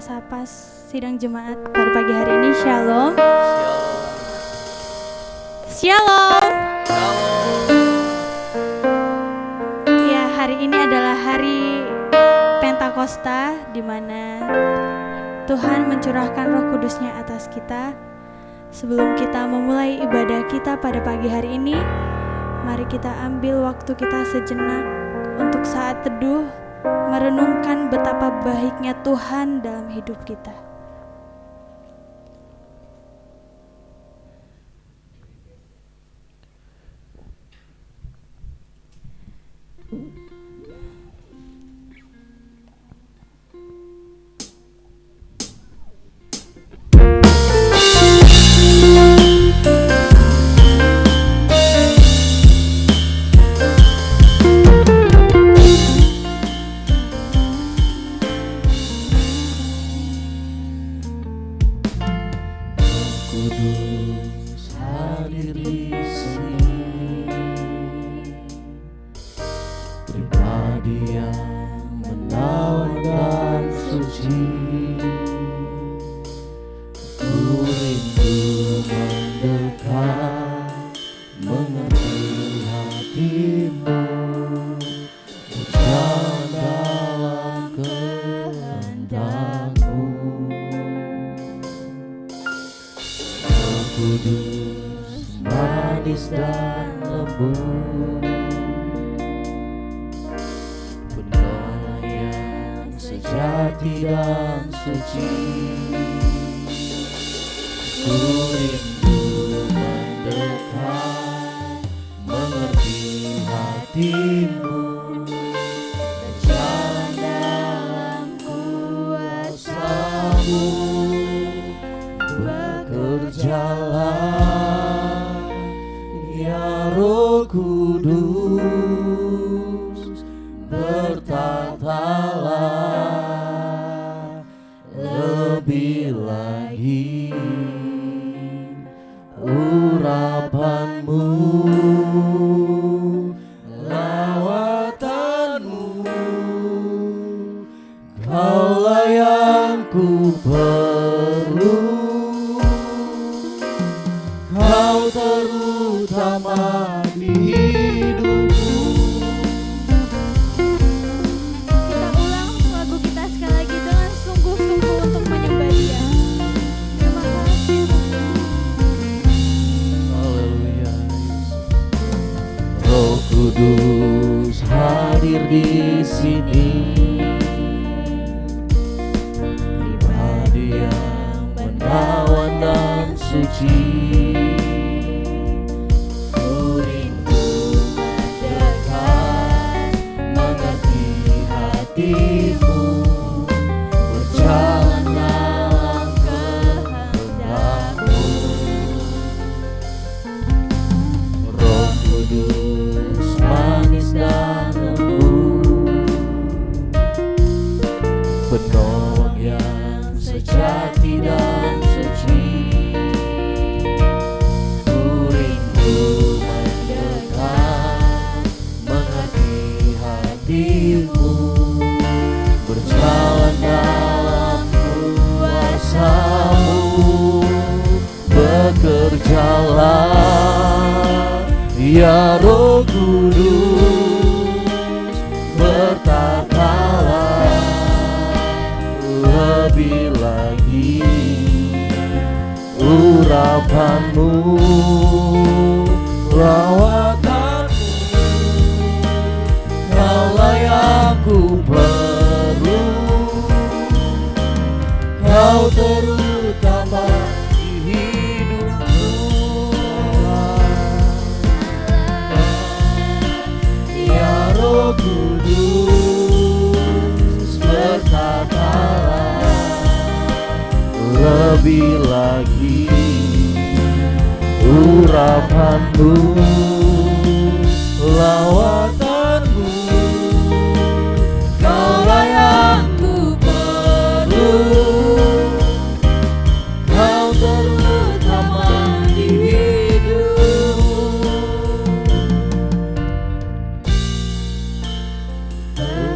sapa sidang jemaat pada pagi hari ini. Shalom. Shalom. Ya, hari ini adalah hari Pentakosta, di mana Tuhan mencurahkan Roh Kudus-Nya atas kita. Sebelum kita memulai ibadah kita pada pagi hari ini, mari kita ambil waktu kita sejenak untuk saat teduh, merenungkan betapa baiknya Tuhan dalam hidup kita.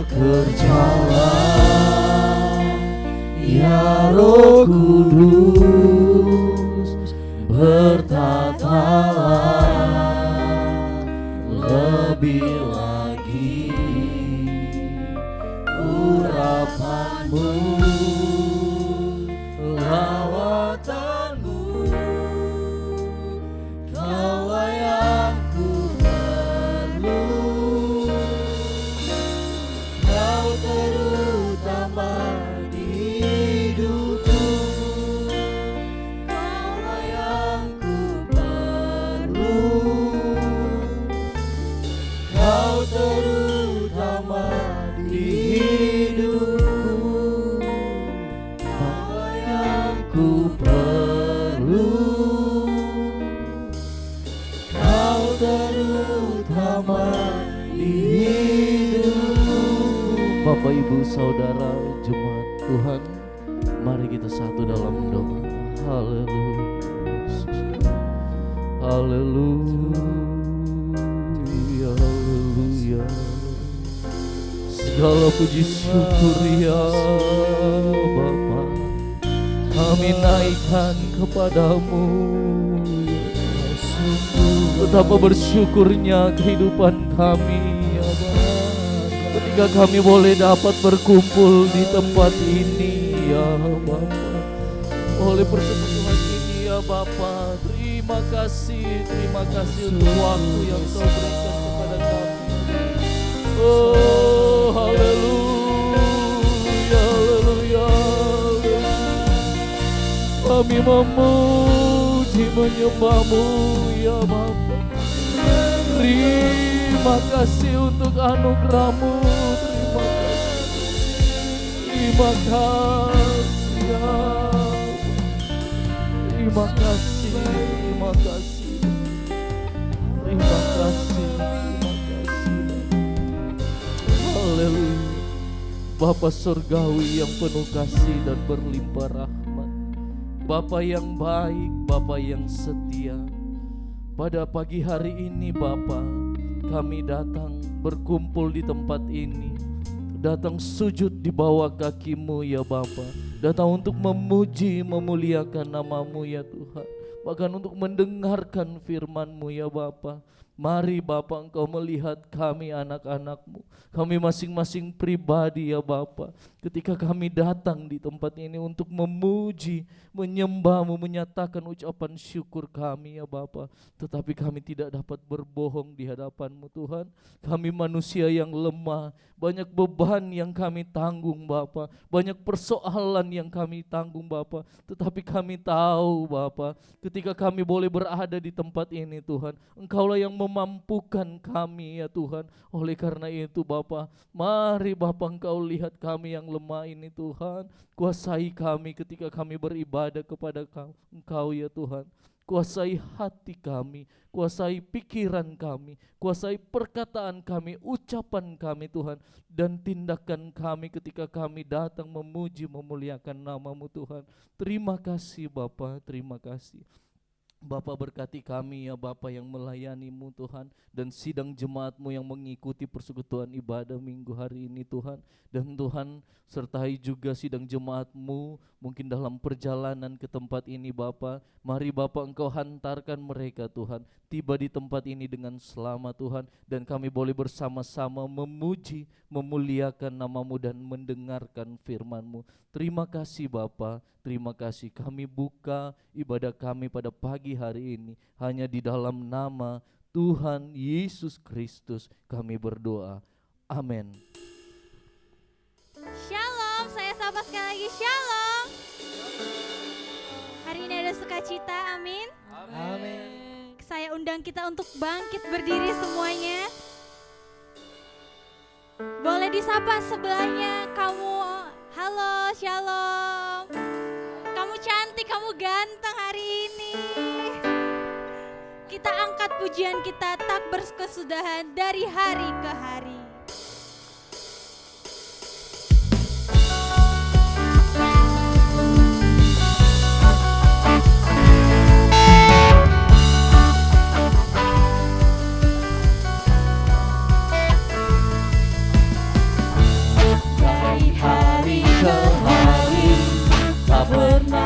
Bekerjalah ya Roh Kudus bertatalah lebih lagi, urapanmu, lawatanmu, kaulah yang ku perlu, kau terutama di hidupku, kaulah yang ku perlu, kau terutama di hidupku, kaulah yang ku perlu, kau terutama di hidupku. Bapak, Ibu, Saudara, jemaat Tuhan, mari kita satu dalam doa. Haleluya, haleluya, haleluya. Segala puji syukur ya Bapa, kami naikkan kepadamu. Betapa bersyukurnya kehidupan kami ya Bapa, ketika kami boleh dapat berkumpul di tempat ini ya Bapa, oleh persekutuan ini ya Bapa. Terima kasih untuk waktu yang Kau berikan kepada kami. Oh, haleluya, haleluya. Kami memuji menyembah-Mu ya Bapa. Terima kasih untuk anugerah-Mu. Terima kasih ya. Terima kasih, terima kasih, terima kasih, terima kasih. Haleluya. Bapa surgawi yang penuh kasih dan berlimpah rahmat, Bapa yang baik, Bapa yang setia. Pada pagi hari ini Bapa, kami datang berkumpul di tempat ini, datang sujud di bawah kaki-Mu ya Bapa, datang untuk memuji, memuliakan nama-Mu ya Tuhan, bahkan untuk mendengarkan firman-Mu ya Bapa. Mari Bapa, Engkau melihat kami anak-anak-Mu, kami masing-masing pribadi ya Bapa, ketika kami datang di tempat ini untuk memuji, menyembah-Mu, menyatakan ucapan syukur kami ya Bapa. Tetapi kami tidak dapat berbohong di hadapan-Mu Tuhan. Kami manusia yang lemah, banyak beban yang kami tanggung Bapa, banyak persoalan yang kami tanggung Bapa. Tetapi kami tahu Bapa, ketika kami boleh berada di tempat ini Tuhan, Engkaulah yang memampukan kami ya Tuhan. Oleh karena itu Bapa, mari Bapa, Engkau lihat kami yang lemah ini Tuhan. Kuasai kami ketika kami beribadah kepada Engkau ya Tuhan. Kuasai hati kami, kuasai pikiran kami, kuasai perkataan kami, ucapan kami Tuhan, dan tindakan kami ketika kami datang memuji, memuliakan nama-Mu Tuhan. Terima kasih Bapa, terima kasih. Bapa, berkati kami ya Bapa yang melayani-Mu Tuhan, dan sidang jemaat-Mu yang mengikuti persekutuan ibadah minggu hari ini Tuhan. Dan Tuhan sertai juga sidang jemaat-Mu mungkin dalam perjalanan ke tempat ini Bapa. Mari Bapa, Engkau hantarkan mereka Tuhan tiba di tempat ini dengan selamat Tuhan, dan kami boleh bersama-sama memuji, memuliakan nama-Mu dan mendengarkan firman-Mu. Terima kasih Bapa, terima kasih. Kami buka ibadah kami pada pagi hari ini hanya di dalam nama Tuhan Yesus Kristus kami berdoa. Amin. Shalom, saya sapa sekali lagi, shalom. Hari ini ada sukacita, amin. Amin. Saya undang kita untuk bangkit berdiri semuanya. Boleh disapa sebelahnya, kamu halo, shalom. Kamu cantik, kamu ganteng hari ini. Kita angkat pujian kita tak berkesudahan dari hari ke hari. Dari hari ke hari tak pernah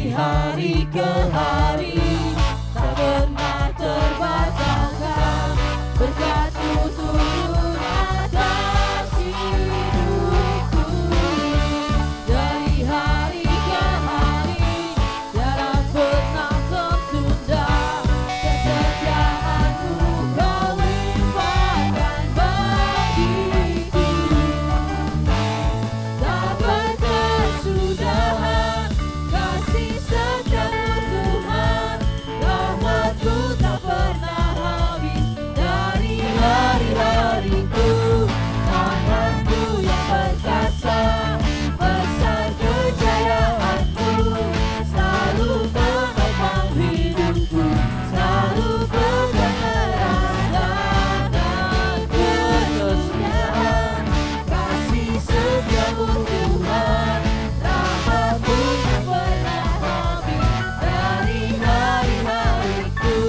dari hari ke hari, tak pernah terbatalkan. Berkat-Mu turun atas hidupku. Dari hari ke hari, tiada pernah Kau tunda. Kesetiaan-Mu Kau limpahkan bagiku. Tak berkesudahan kasih setia-Mu Tuhan, rahmat-Mu tak pernah habis dari hari-hariku. Tangan-Mu yang perkasa, besar kejayaan-Mu, selalu menopang hidupku, selalu berkenan dan kesudahan kasih setia-Mu Tuhan, rahmat-Mu tak pernah habis dari hari-hariku.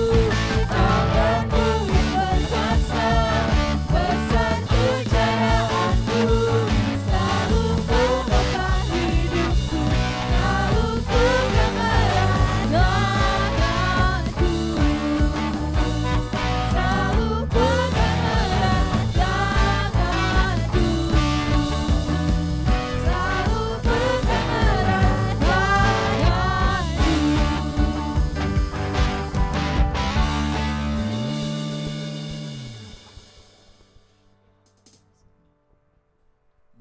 Tangan-Mu yang perkasa, besar kejayaan-Mu, selalu menopang hidupku, selalu berkenan denganku, selalu berkenan denganku, selalu berkenan denganku.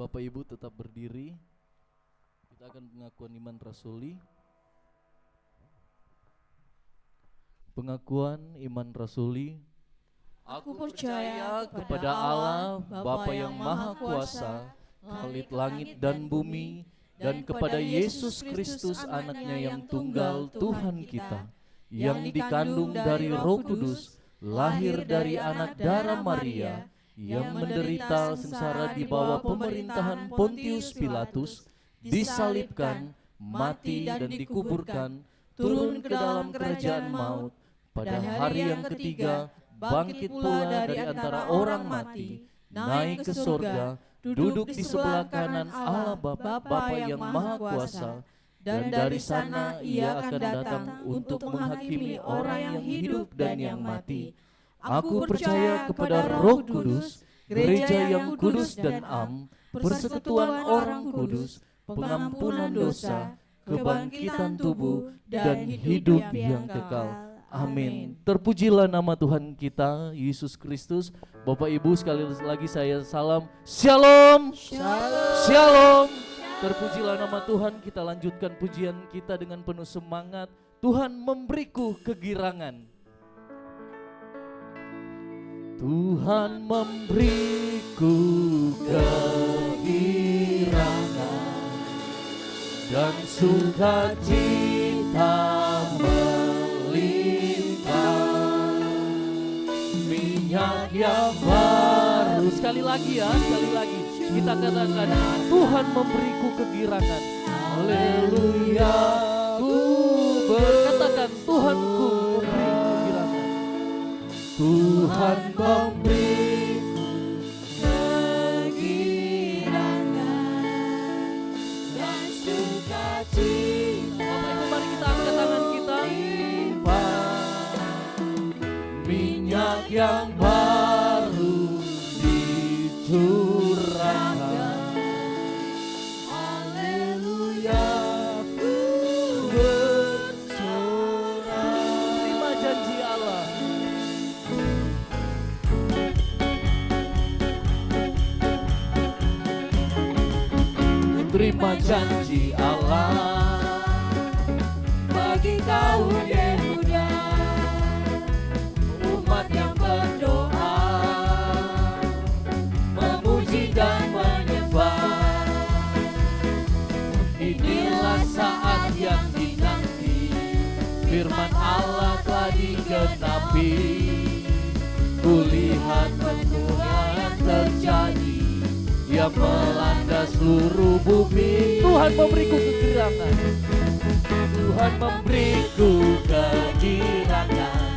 Bapak Ibu tetap berdiri. Kita akan pengakuan iman rasuli. Pengakuan iman rasuli. Aku percaya kepada Allah, Bapa yang Maha Kuasa, Khalid langit dan bumi, dan kepada Yesus Kristus anaknya yang tunggal Tuhan kita, yang dikandung dari Roh Kudus, lahir dari anak darah Maria, yang menderita sengsara di bawah pemerintahan Pontius Pilatus, disalibkan, mati dan dikuburkan, turun ke dalam kerajaan maut, pada hari yang ketiga bangkit pula dari antara orang mati, naik ke surga, duduk di sebelah kanan Allah Bapa yang Maha Kuasa, dan dari sana Ia akan datang untuk menghakimi orang yang hidup dan yang mati. Aku percaya kepada Roh Kudus, gereja yang kudus dan am, persekutuan orang kudus, pengampunan dosa, kebangkitan tubuh, dan hidup yang kekal. Amin. Terpujilah nama Tuhan kita, Yesus Kristus. Bapak Ibu sekali lagi saya salam. Shalom. Shalom. Shalom. Terpujilah nama Tuhan. Kita lanjutkan pujian kita dengan penuh semangat. Tuhan memberiku kegirangan. Tuhan memberiku kegirangan dan sukacita melimpah, minyak yang baru. Sekali lagi ya, sekali lagi kita katakan, Tuhan memberiku kegirangan. Haleluya. Ku berkatakan, Tuhanku memberi kegirangan. Tuhan memberiku kegirangan dan sukacita. Bapak Ibu, mari kita angkat tangan kita. Minyak yang baru dicurahkan. Haleluya. Ku bersorak. Terima janji Allah. Terima janji Allah bagi kaum Yehuda, umat yang berdoa, memuji dan menyembah. Inilah saat yang dinanti, firman Allah telah digenapi. Kulihat penuhnya terjadi, yang melanda seluruh bumi. Tuhan memberiku kegirangan. Tuhan memberiku kegirangan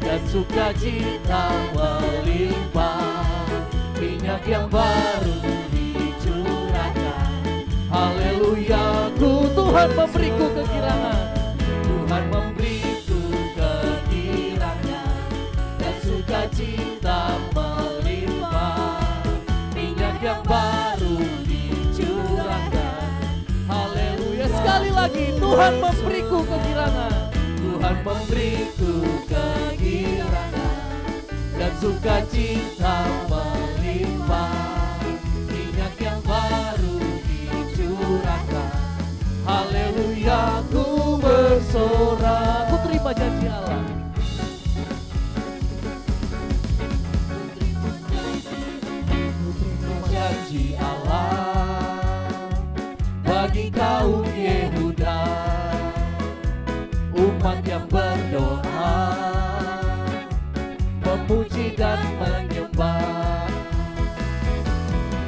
dan sukacita melimpah. Minyak yang baru dicurahkan. Haleluya. Tuhan memberiku kegirangan. Tuhan memberiku kegirangan. Tuhan memberiku kegirangan dan sukacita melimpah. Minyak yang baru dicurahkan. Haleluya, ku bersorak. Ku terima janji Allah. Janji Allah bagi kaum Yehuda, umat yang berdoa, memuji dan menyembah.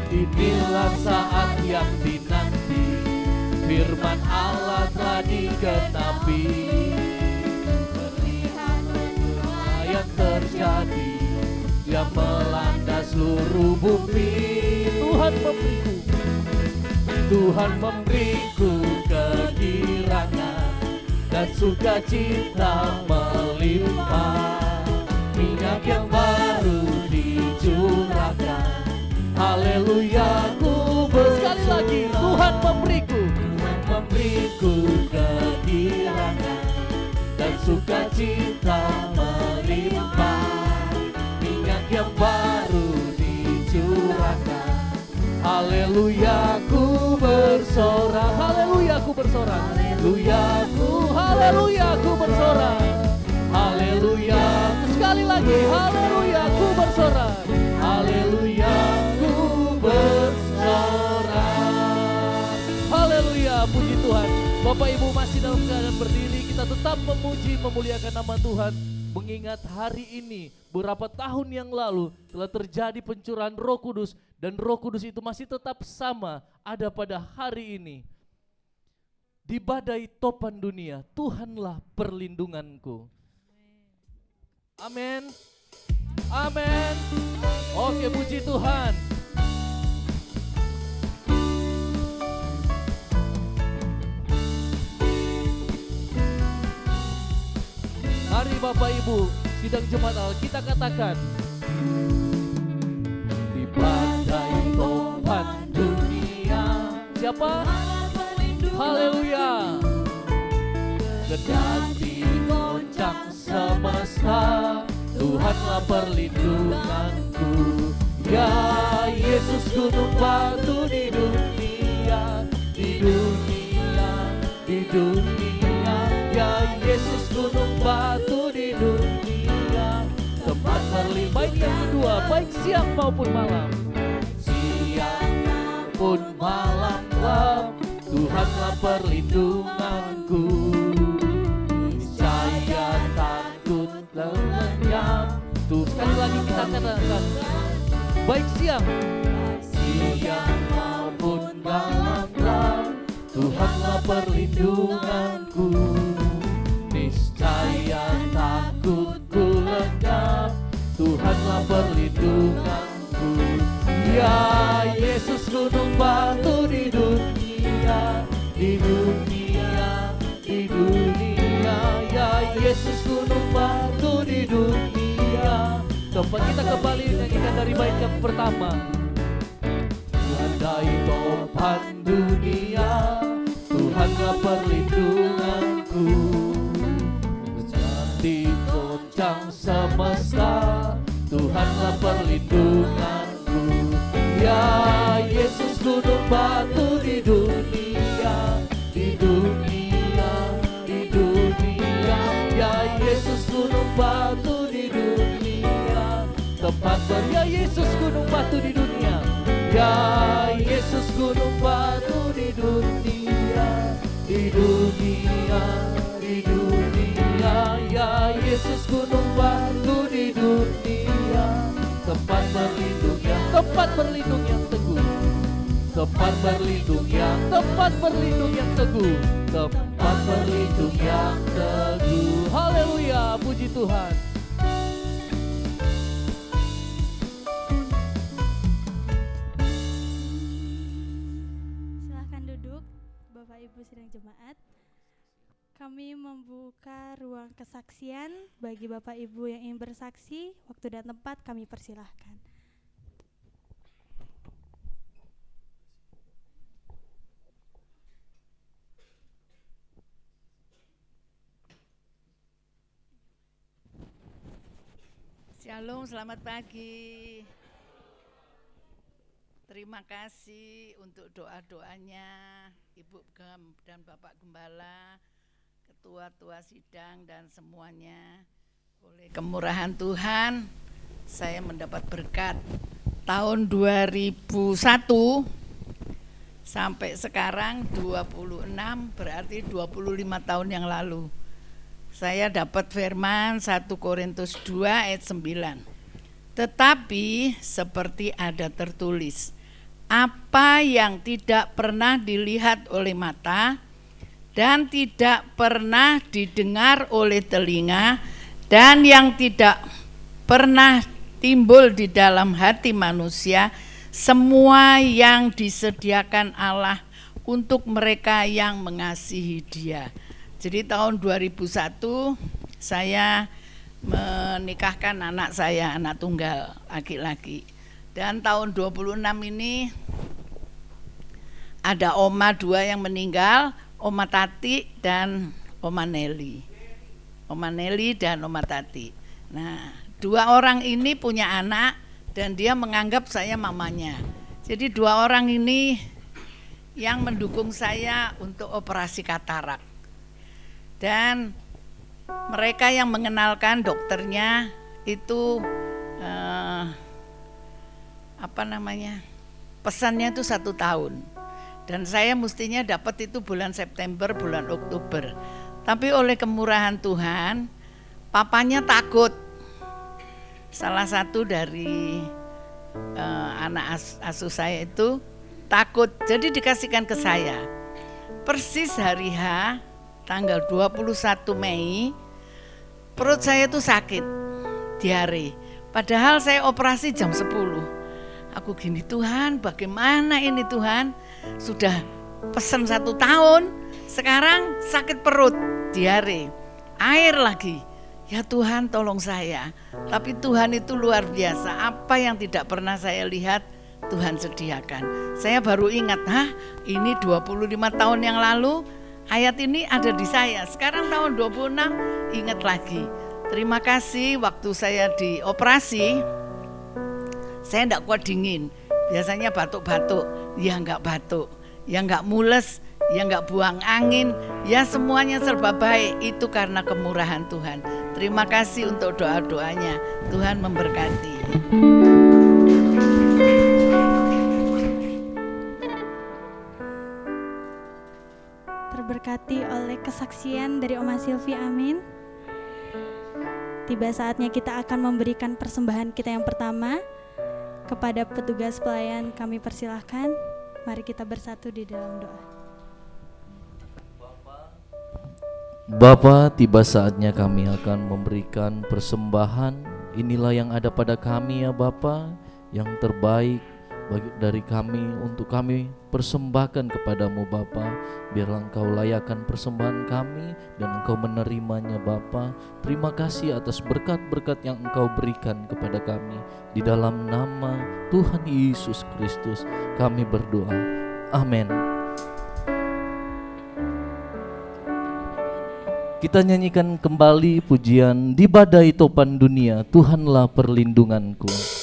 Inilah saat yang dinanti, firman Allah telah digenapi. Melihat semua yang terjadi, yang melanda seluruh bumi. Tuhan memberiku kegirangan dan sukacita melimpah. Minyak yang baru dicurahkan. Haleluya, ku sekali lagi Tuhan memberiku kegirangan dan sukacita melimpah. Minyak yang baru dicurahkan. Haleluya, ku bersorak. Haleluya, ku bersorak. Haleluya, ku bersorak. Haleluya, sekali lagi. Haleluya, ku bersorak. Haleluya, ku bersorak. Haleluya, puji Tuhan. Bapak Ibu masih dalam keadaan berdiri, kita tetap memuji, memuliakan nama Tuhan. Mengingat hari ini, beberapa tahun yang lalu telah terjadi pencurahan Roh Kudus, dan Roh Kudus itu masih tetap sama ada pada hari ini. Di badai topan dunia, Tuhanlah perlindunganku. Amin. Amin. Oke, puji Tuhan. Mari Bapak Ibu, sidang jemaat Allah, kita katakan. Di badai topan dunia, siapa? Haleluya. Kendati goncang semesta, Tuhanlah perlindunganku. Ya Yesus, gunung batu di dunia, di dunia, di dunia. Ya Yesus, gunung batu di dunia, tempat berlindung. Baik yang kedua, baik siang maupun malam. Siang maupun malam, Tuhanlah perlindunganku. Niscaya takut lenyap. Tuh, sekali lagi kita katakan, baik siang maupun malam, Tuhanlah perlindunganku. Niscaya takutku lenyap, Tuhanlah perlindunganku. Ya Yesus, gunung batu di dunia, di dunia, di dunia. Ya Yesus, gunung batu di dunia, tempat kita kembali nyanyikan dari bait yang pertama. Badai topan dunia, Tuhanlah perlindunganku. Kendati goncang semesta, Tuhanlah perlindunganku. Ya Yesus, gunung batu di dunia, di dunia, di dunia. Ya Yesus, gunung batu di dunia, tempat ya Yesus, gunung batu di dunia. Ya Yesus, gunung batu di dunia, di dunia, di dunia. Ya Yesus, gunung batu di dunia, tempat berlindung yang teguh, tempat berlindung yang teguh, tempat berlindung yang teguh. Haleluya, puji Tuhan. Silahkan duduk, Bapak Ibu sidang jemaat. Kami membuka ruang kesaksian bagi Bapak Ibu yang ingin bersaksi. Waktu dan tempat kami persilahkan. Shalom, selamat pagi. Terima kasih untuk doa-doanya Ibu dan Bapak Gembala, Ketua-tua sidang dan semuanya. Oleh kemurahan Tuhan, saya mendapat berkat. Tahun 2001 sampai sekarang 26, berarti 25 tahun yang lalu. Saya dapat firman 1 Korintus 2 ayat 9. Tetapi seperti ada tertulis, apa yang tidak pernah dilihat oleh mata dan tidak pernah didengar oleh telinga dan yang tidak pernah timbul di dalam hati manusia, semua yang disediakan Allah untuk mereka yang mengasihi Dia. Jadi tahun 2001 saya menikahkan anak saya, anak tunggal laki-laki. Dan tahun 26 ini ada oma 2 yang meninggal, Oma Tati dan Oma Nelly. Oma Nelly dan Oma Tati. Nah, 2 orang ini punya anak dan dia menganggap saya mamanya. Jadi 2 orang ini yang mendukung saya untuk operasi katarak. Dan mereka yang mengenalkan dokternya itu pesannya itu 1 tahun. Dan saya mestinya dapat itu bulan September, bulan Oktober. Tapi oleh kemurahan Tuhan, papanya takut. Salah satu dari anak asuh saya itu takut, jadi dikasihkan ke saya. Persis hari H, tanggal 21 Mei, perut saya itu sakit, diare. Padahal saya operasi jam 10. Aku gini, Tuhan bagaimana ini Tuhan, sudah pesan 1 tahun, sekarang sakit perut, diare, air lagi. Ya Tuhan tolong saya. Tapi Tuhan itu luar biasa, apa yang tidak pernah saya lihat Tuhan sediakan. Saya baru ingat, ini 25 tahun yang lalu ayat ini ada di saya. Sekarang tahun 26 ingat lagi. Terima kasih, waktu saya dioperasi saya enggak kuat dingin. Biasanya batuk-batuk, ya enggak batuk. Ya enggak mules, ya enggak buang angin, ya semuanya serba baik. Itu karena kemurahan Tuhan. Terima kasih untuk doa-doanya. Tuhan memberkati. Terberkati oleh kesaksian dari Oma Silvi, amin. Tiba saatnya kita akan memberikan persembahan kita yang pertama. Kepada petugas pelayan kami persilahkan. Mari kita bersatu di dalam doa. Bapa, tiba saatnya kami akan memberikan persembahan. Inilah yang ada pada kami ya Bapa, yang terbaik bagi dari kami untuk kami persembahkan kepadamu Bapa. Biarlah Engkau layakkan persembahan kami dan Engkau menerimanya Bapa. Terima kasih atas berkat-berkat yang Engkau berikan kepada kami. Di dalam nama Tuhan Yesus Kristus kami berdoa, amin. Kita nyanyikan kembali pujian Di Badai Topan Dunia, Tuhanlah Perlindunganku.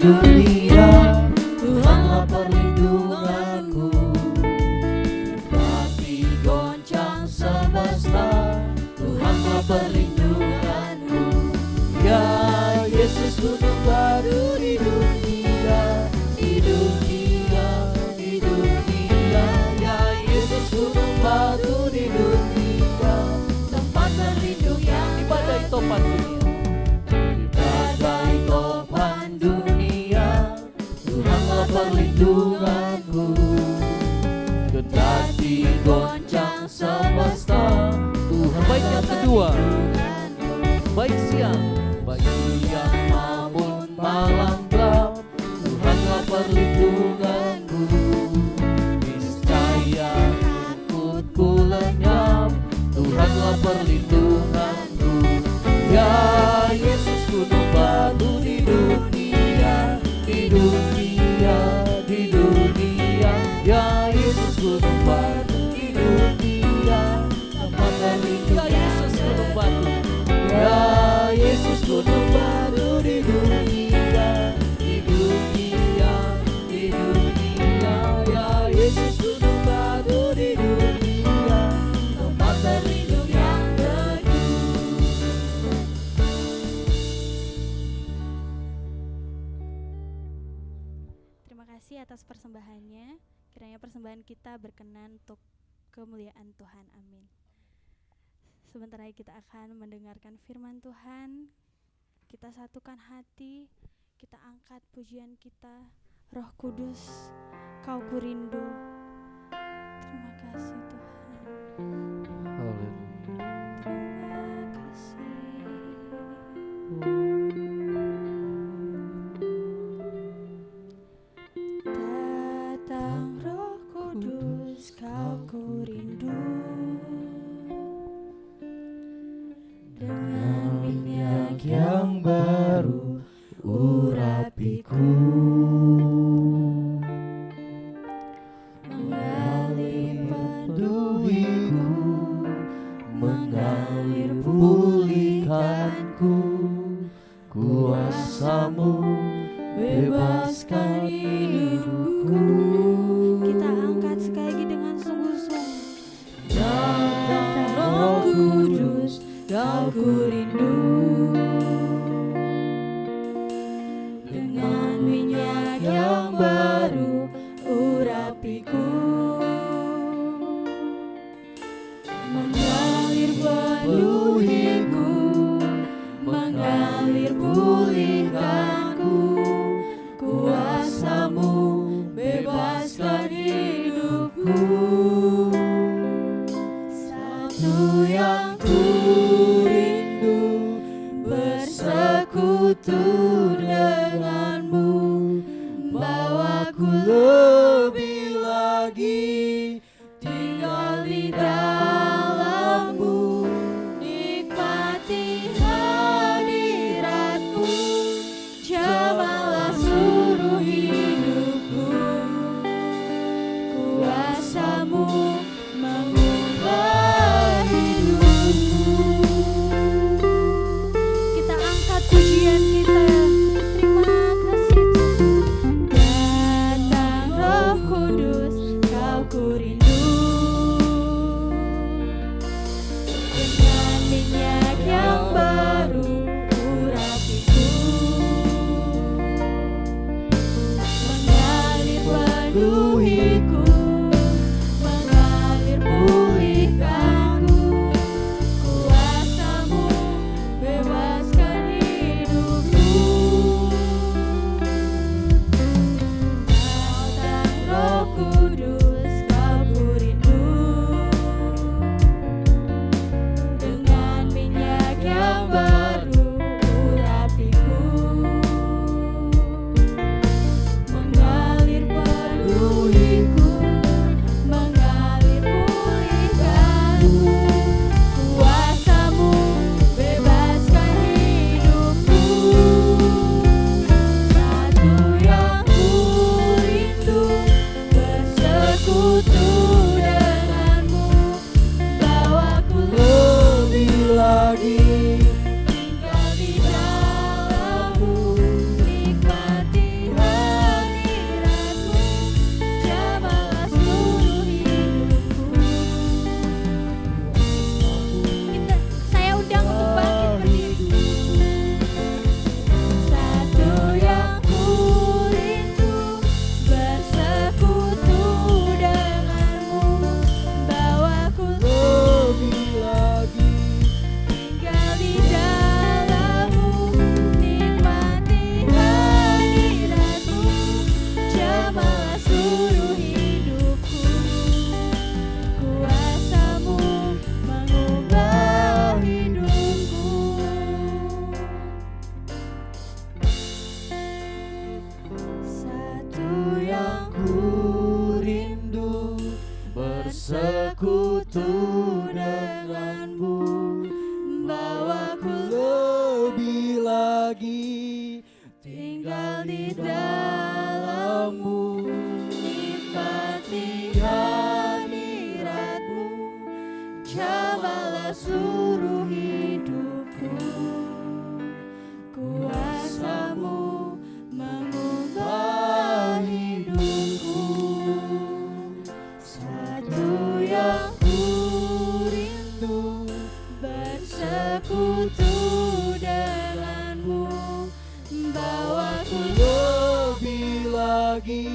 Dunia, Tuhanlah perlindunganku. Hati goncang semesta, Tuhanlah perlindunganku. Ya Yesus gunung batu di dunia, di dunia, di dunia. Ya Yesus gunung batu di dunia, tempat berlindung yang di badai topan dunia. Di badai topan dunia, Tuhanlah perlindunganku. Kendati goncang semesta, Tuhan Baik yang kedua, baik siang, baik siang maupun malam gelap, Tuhanlah perlindunganku. Niscaya takutku lenyap, Tuhanlah perlindunganku. yang baru di dunia, tempat terindah Yesus gunung batu. Ya Yesus gunung baru di dunia, di dunia, di dunia. Ya Yesus gunung baru di dunia, tempat terlindung yang teduh. Terima kasih atas persembahannya. Kiranya persembahan kita berkenan untuk kemuliaan Tuhan. Amin. Sebentar lagi kita akan mendengarkan firman Tuhan. Kita satukan hati, kita angkat pujian kita. Roh Kudus, Kau kurindu. Terima kasih Tuhan. Haleluya. Terima kasih. Datang Roh Kudus, Kau kurindu. Dengan minyak yang baru urapiku, mengalir peduliku, mengalir pulihkanku. Kuasa-Mu bebaskan hidupku. Kita angkat sekali lagi dengan sungguh-sungguh. Datang Roh Kudus, Kau kurindu. Dengan minyak yang baru urapiku, mengalir penuhiku, mengalir pulihkanku. Kuasa-Mu bebaskan hidupku. Satu yang kurindu, bersekutu denganmu, bawaku lebih lagi, tinggal di dalammu, nikmati hadiratmu, jamalah seluruh hidupku. Kuasa-Mu mengubah hidupku. Kita angkat pujian kita. Terima kasih Tuhan. Datang Roh Kudus, Kau kurindu. Dengan minyak yang baru urapiku, mengalir penuhiku, mengalir pulihkanku. Kuasa-Mu bebaskan hidupku. Datang Roh Kudus, Kau kurindu. Dengan minyak yang baru urapiku, mengalir penuhiku, mengalir pulihkanku. Kuasa-Mu bebaskan hidupku. Satu yang kurindu, bersekutu denganmu, bawaku lebih lagi, tinggal di dalammu, nikmati hadiratmu, jamalah seluruh hidupku. Saya undang untuk bangkit berdiri. Satu yang kurindu, bersekutu denganmu, bawaku lebih lagi, tinggal di dalammu, nikmati hadiratmu, jamalah seluruh hidupku. Kuasa-Mu mengubah hidupku. Satu yang kurindu, bersekutu denganmu, bawaku lebih lagi, tinggal di dalammu, nikmati hadiratmu, seluruh hidupku. Kuasa-Mu mengubah hidupku. Satu yang ku rindu, bersekutu denganmu. Bawaku Lebih lagi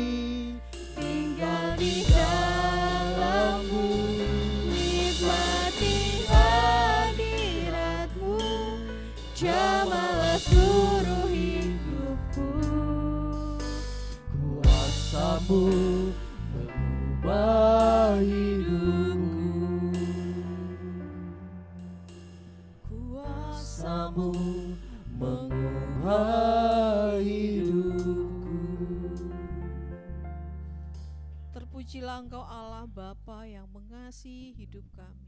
tinggal di dalam-Mu, nikmati hadirat-Mu, jamalah seluruh hidupku. kuasa-Mu mengubah hidupku. Kuasa-Mu mengubah hidupku. Terpujilah Engkau Allah Bapa yang mengasihi hidup kami.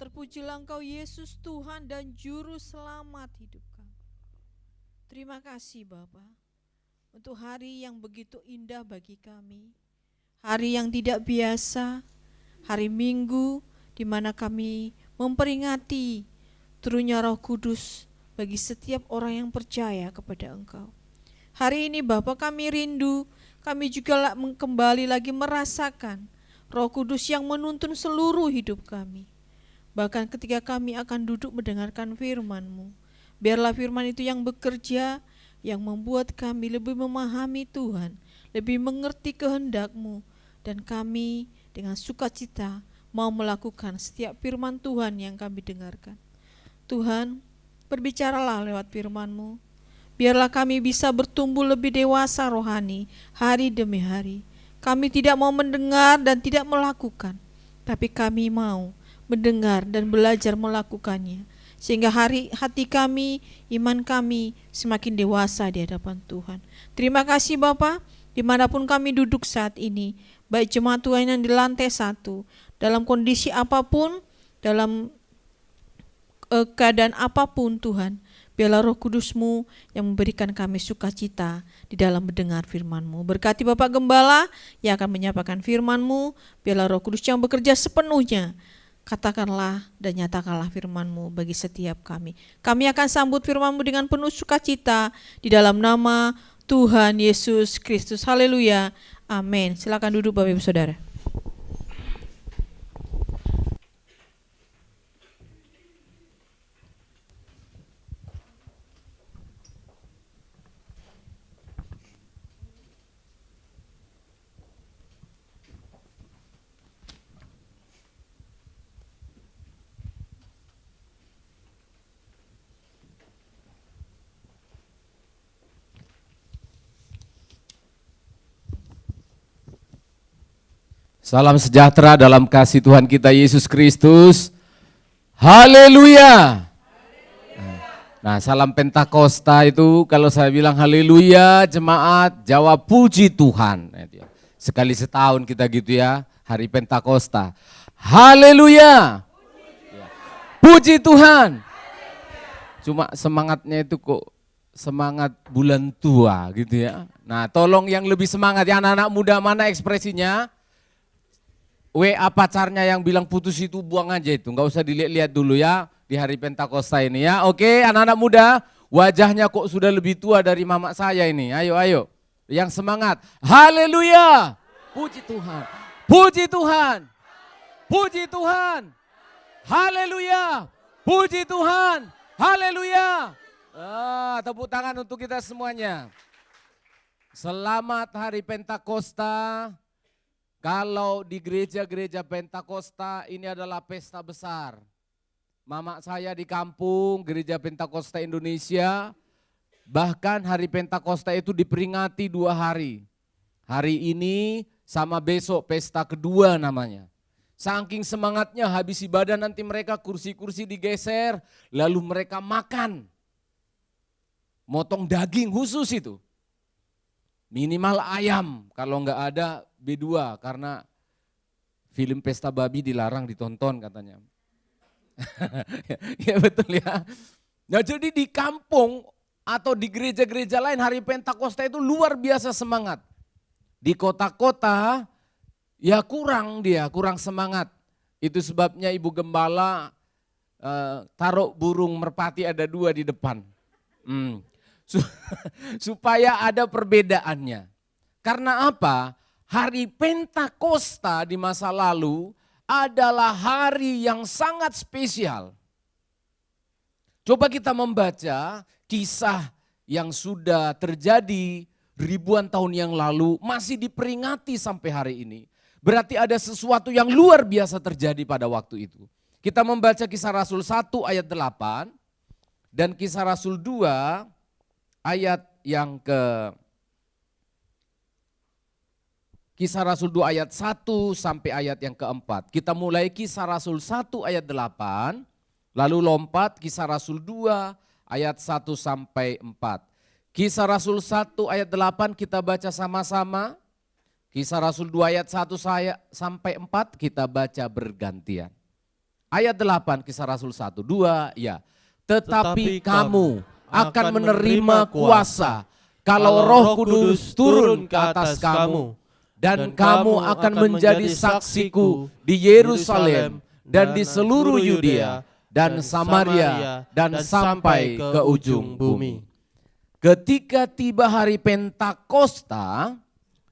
Terpujilah Engkau Yesus Tuhan dan Juru Selamat hidup kami. Terima kasih Bapa untuk hari yang begitu indah bagi kami. Hari yang tidak biasa, hari Minggu di mana kami memperingati turunnya Roh Kudus bagi setiap orang yang percaya kepada Engkau. Hari ini Bapa kami rindu, kami juga kembali lagi merasakan Roh Kudus yang menuntun seluruh hidup kami. Bahkan ketika kami akan duduk mendengarkan firman-Mu, biarlah firman itu yang bekerja, yang membuat kami lebih memahami Tuhan, lebih mengerti kehendak-Mu, dan kami dengan sukacita mau melakukan setiap firman Tuhan yang kami dengarkan. Tuhan, berbicaralah lewat firman-Mu. Biarlah kami bisa bertumbuh lebih dewasa rohani hari demi hari. Kami tidak mau mendengar dan tidak melakukan, tapi kami mau mendengar dan belajar melakukannya. Sehingga hati kami, iman kami semakin dewasa di hadapan Tuhan. Terima kasih Bapa, dimanapun kami duduk saat ini, baik jemaat Tuhan yang di lantai 1, dalam kondisi apapun, dalam keadaan apapun Tuhan, biarlah Roh Kudus-Mu yang memberikan kami sukacita di dalam mendengar firman-Mu. Berkati Bapak Gembala yang akan menyampaikan firman-Mu, biarlah Roh Kudus yang bekerja sepenuhnya. Katakanlah dan nyatakanlah firman-Mu bagi setiap kami. Kami akan sambut firman-Mu dengan penuh sukacita di dalam nama Tuhan Yesus Kristus. Haleluya. Amin. Silakan duduk Bapak Ibu Saudara. Salam sejahtera dalam kasih Tuhan kita Yesus Kristus. Haleluya. Nah, salam Pentakosta itu kalau saya bilang haleluya, jemaat jawab puji Tuhan. Sekali setahun kita gitu ya, hari Pentakosta. Haleluya. Puji Tuhan. Cuma semangatnya itu kok semangat bulan tua gitu ya. Nah, tolong yang lebih semangat ya anak-anak muda, mana ekspresinya? WA pacarnya yang bilang putus itu buang aja itu, nggak usah dilihat-lihat dulu ya di hari Pentakosta ini ya. Oke, anak-anak muda, wajahnya kok sudah lebih tua dari mama saya ini. Ayo, yang semangat. Haleluya, puji Tuhan, puji Tuhan, puji Tuhan. Haleluya, puji Tuhan, haleluya. Tepuk tangan untuk kita semuanya. Selamat hari Pentakosta. Kalau di gereja-gereja Pentakosta ini adalah pesta besar. Mama saya di kampung gereja Pentakosta Indonesia, bahkan hari Pentakosta itu diperingati 2 hari. Hari ini sama besok pesta kedua namanya. Saking semangatnya habis ibadah nanti mereka kursi-kursi digeser, lalu mereka makan. Motong daging khusus itu. Minimal ayam, kalau enggak ada B2 karena film pesta babi dilarang ditonton katanya. Ya betul ya. Nah jadi di kampung atau di gereja-gereja lain hari Pentakosta itu luar biasa semangat. Di kota-kota ya kurang semangat. Itu sebabnya Ibu Gembala taruh burung merpati ada 2 di depan. Supaya ada perbedaannya. Karena apa? Hari Pentakosta di masa lalu adalah hari yang sangat spesial. Coba kita membaca kisah yang sudah terjadi ribuan tahun yang lalu, masih diperingati sampai hari ini. Berarti ada sesuatu yang luar biasa terjadi pada waktu itu. Kita membaca Kisah Rasul 1 ayat 8 dan Kisah Rasul 2 ayat yang Kisah Rasul 2 ayat 1 sampai ayat yang keempat. Kita mulai Kisah Rasul 1 ayat 8, lalu lompat Kisah Rasul 2 ayat 1 sampai 4. Kisah Rasul 1 ayat 8 kita baca sama-sama. Kisah Rasul 2 ayat 1 sampai 4 kita baca bergantian. Ayat 8 Kisah Rasul 1, 2 ya. Tetapi kamu akan menerima kuasa kalau Roh Kudus turun ke atas kamu. Dan kamu akan menjadi saksiku di Yerusalem dan di seluruh Yudea dan Samaria dan sampai ke ujung bumi. Ketika tiba hari Pentakosta,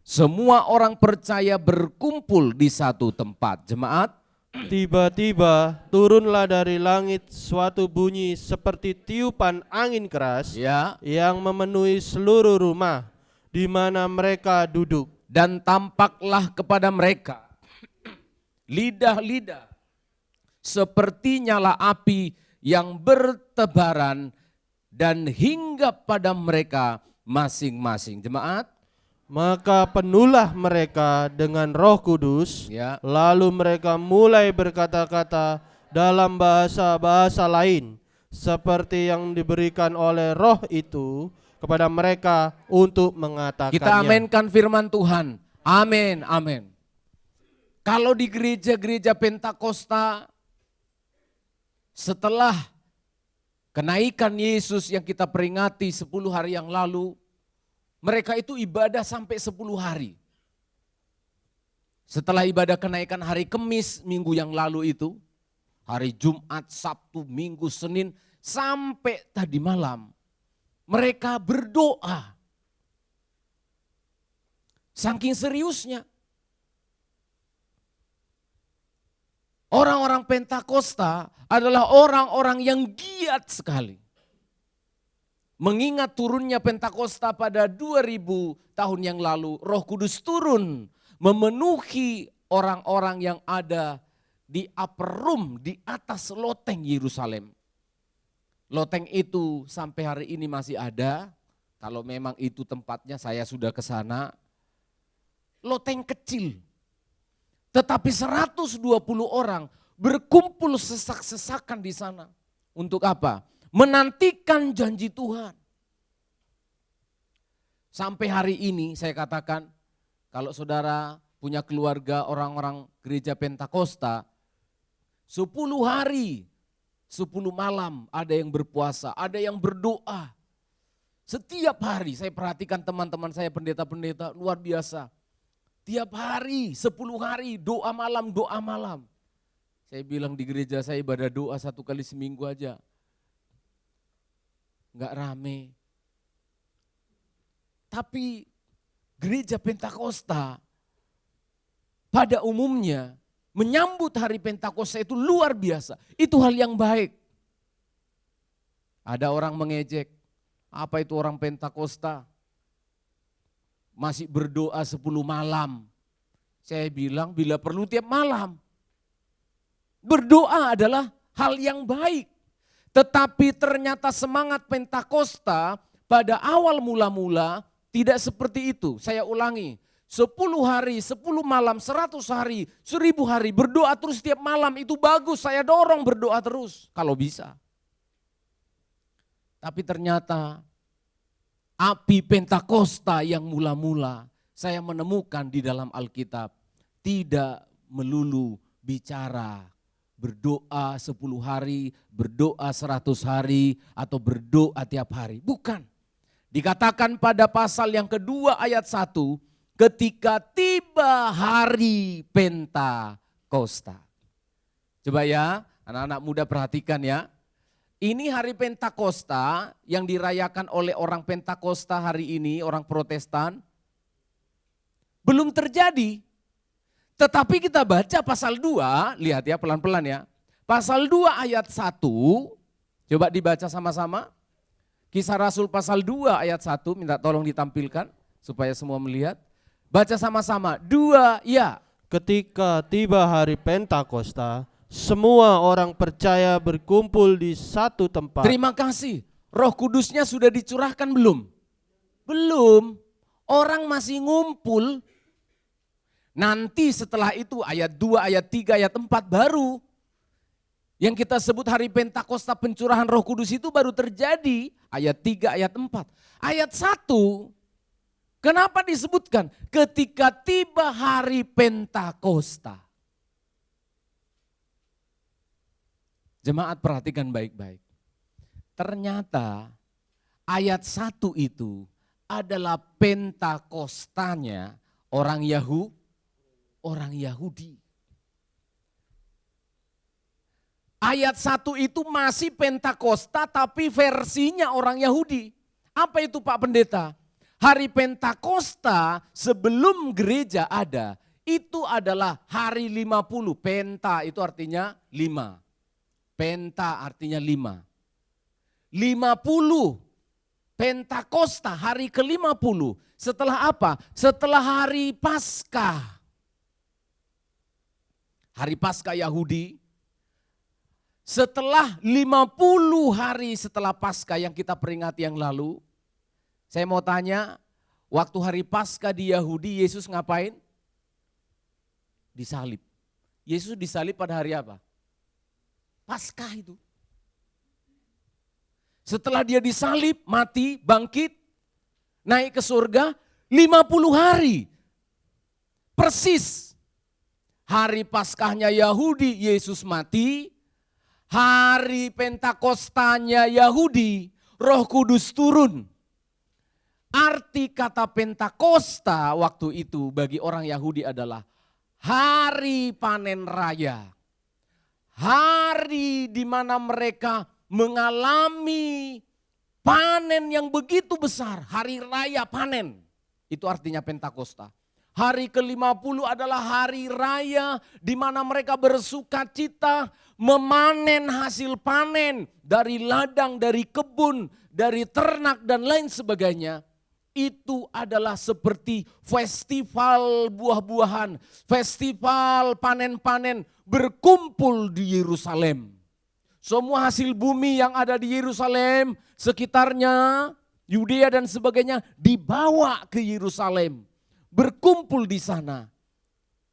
semua orang percaya berkumpul di satu tempat. Jemaat, Tiba-tiba turunlah dari langit suatu bunyi seperti tiupan angin keras ya, yang memenuhi seluruh rumah di mana mereka duduk. dan tampaklah kepada mereka lidah-lidah seperti nyala api yang bertebaran dan hinggap pada mereka masing-masing. Jemaat, Maka penuhlah mereka dengan Roh Kudus, ya, lalu mereka mulai berkata-kata dalam bahasa-bahasa lain seperti yang diberikan oleh Roh itu kepada mereka untuk mengatakannya. kita amenkan firman Tuhan. Amin, amin. Kalau di gereja-gereja Pentakosta, setelah kenaikan Yesus yang kita peringati 10 hari yang lalu, mereka itu ibadah sampai 10 hari. Setelah ibadah kenaikan hari Kemis minggu yang lalu itu, hari Jumat, Sabtu, Minggu, Senin, sampai tadi malam, mereka berdoa. Saking seriusnya. Orang-orang Pentakosta adalah orang-orang yang giat sekali. Mengingat turunnya Pentakosta pada 2000 tahun yang lalu, Roh Kudus turun memenuhi orang-orang yang ada di upper room, di atas loteng Yerusalem. Loteng itu sampai hari ini masih ada, kalau memang itu tempatnya saya sudah ke sana. Loteng kecil, tetapi 120 orang berkumpul sesak-sesakan di sana. Untuk apa? Menantikan janji Tuhan. Sampai hari ini saya katakan, kalau saudara punya keluarga orang-orang gereja Pentakosta, 10 hari, 10 malam ada yang berpuasa, ada yang berdoa. Setiap hari saya perhatikan teman-teman saya pendeta-pendeta luar biasa. Tiap hari, 10 hari, doa malam, doa malam. Saya bilang di gereja saya ibadah doa 1 kali seminggu aja. Enggak rame. Tapi gereja Pentakosta pada umumnya menyambut hari Pentakosta itu luar biasa. Itu hal yang baik. Ada orang mengejek, apa itu orang Pentakosta? Masih berdoa 10 malam. Saya bilang bila perlu tiap malam. Berdoa adalah hal yang baik. Tetapi ternyata semangat Pentakosta pada awal mula-mula tidak seperti itu. Saya ulangi, 10 hari, 10 malam, 100 hari, 1000 hari berdoa terus tiap malam itu bagus. Saya dorong berdoa terus kalau bisa. Tapi ternyata api Pentakosta yang mula-mula saya menemukan di dalam Alkitab tidak melulu bicara berdoa 10 hari, berdoa 100 hari, atau berdoa tiap hari. Bukan. Dikatakan pada pasal yang kedua ayat 1, ketika tiba hari Pentakosta. Coba ya, Anak-anak muda perhatikan ya. Ini hari Pentakosta yang dirayakan oleh orang Pentakosta hari ini, orang Protestan. Belum terjadi. Tetapi kita baca pasal 2, lihat ya pelan-pelan ya. Pasal 2 ayat 1, coba dibaca sama-sama. Kisah Rasul pasal 2 ayat 1, minta tolong ditampilkan supaya semua melihat. Baca sama-sama, 2 ya. Ketika tiba hari Pentakosta, semua orang percaya berkumpul di satu tempat. Terima kasih. Roh Kudusnya sudah dicurahkan belum? Belum. Orang masih ngumpul. Nanti setelah itu ayat 2, ayat 3, ayat 4 baru. Yang kita sebut hari Pentakosta pencurahan Roh Kudus itu baru terjadi. Ayat 3, ayat 4. Ayat 1, kenapa disebutkan? Ketika tiba hari Pentakosta. Jemaat perhatikan baik-baik. Ternyata ayat 1 itu adalah Pentakostanya orang Yahudi. Ayat 1 itu masih Pentakosta tapi versinya orang Yahudi. Apa itu Pak Pendeta? Hari Pentakosta sebelum gereja ada, itu adalah hari 50. Penta itu artinya 5. Penta artinya 5. 50. Pentakosta hari ke-50. Setelah apa? Setelah hari Paskah. Hari Paskah Yahudi. Setelah 50 hari setelah Paskah yang kita peringati yang lalu. Saya mau tanya, waktu hari Paskah di Yahudi Yesus ngapain? Disalib. Yesus disalib pada hari apa? Paskah itu. Setelah dia disalib, mati, bangkit, naik ke surga, 50 hari. Persis. Hari Paskahnya Yahudi, Yesus mati. Hari Pentakostanya Yahudi, Roh Kudus turun. Arti kata Pentakosta waktu itu bagi orang Yahudi adalah hari panen raya. Hari di mana mereka mengalami panen yang begitu besar, hari raya panen. Itu artinya Pentakosta. Hari ke-50 adalah hari raya di mana mereka bersuka cita memanen hasil panen dari ladang, dari kebun, dari ternak dan lain sebagainya. Itu adalah seperti festival buah-buahan, festival panen-panen berkumpul di Yerusalem. Semua hasil bumi yang ada di Yerusalem, sekitarnya, Yudea dan sebagainya dibawa ke Yerusalem. Berkumpul di sana.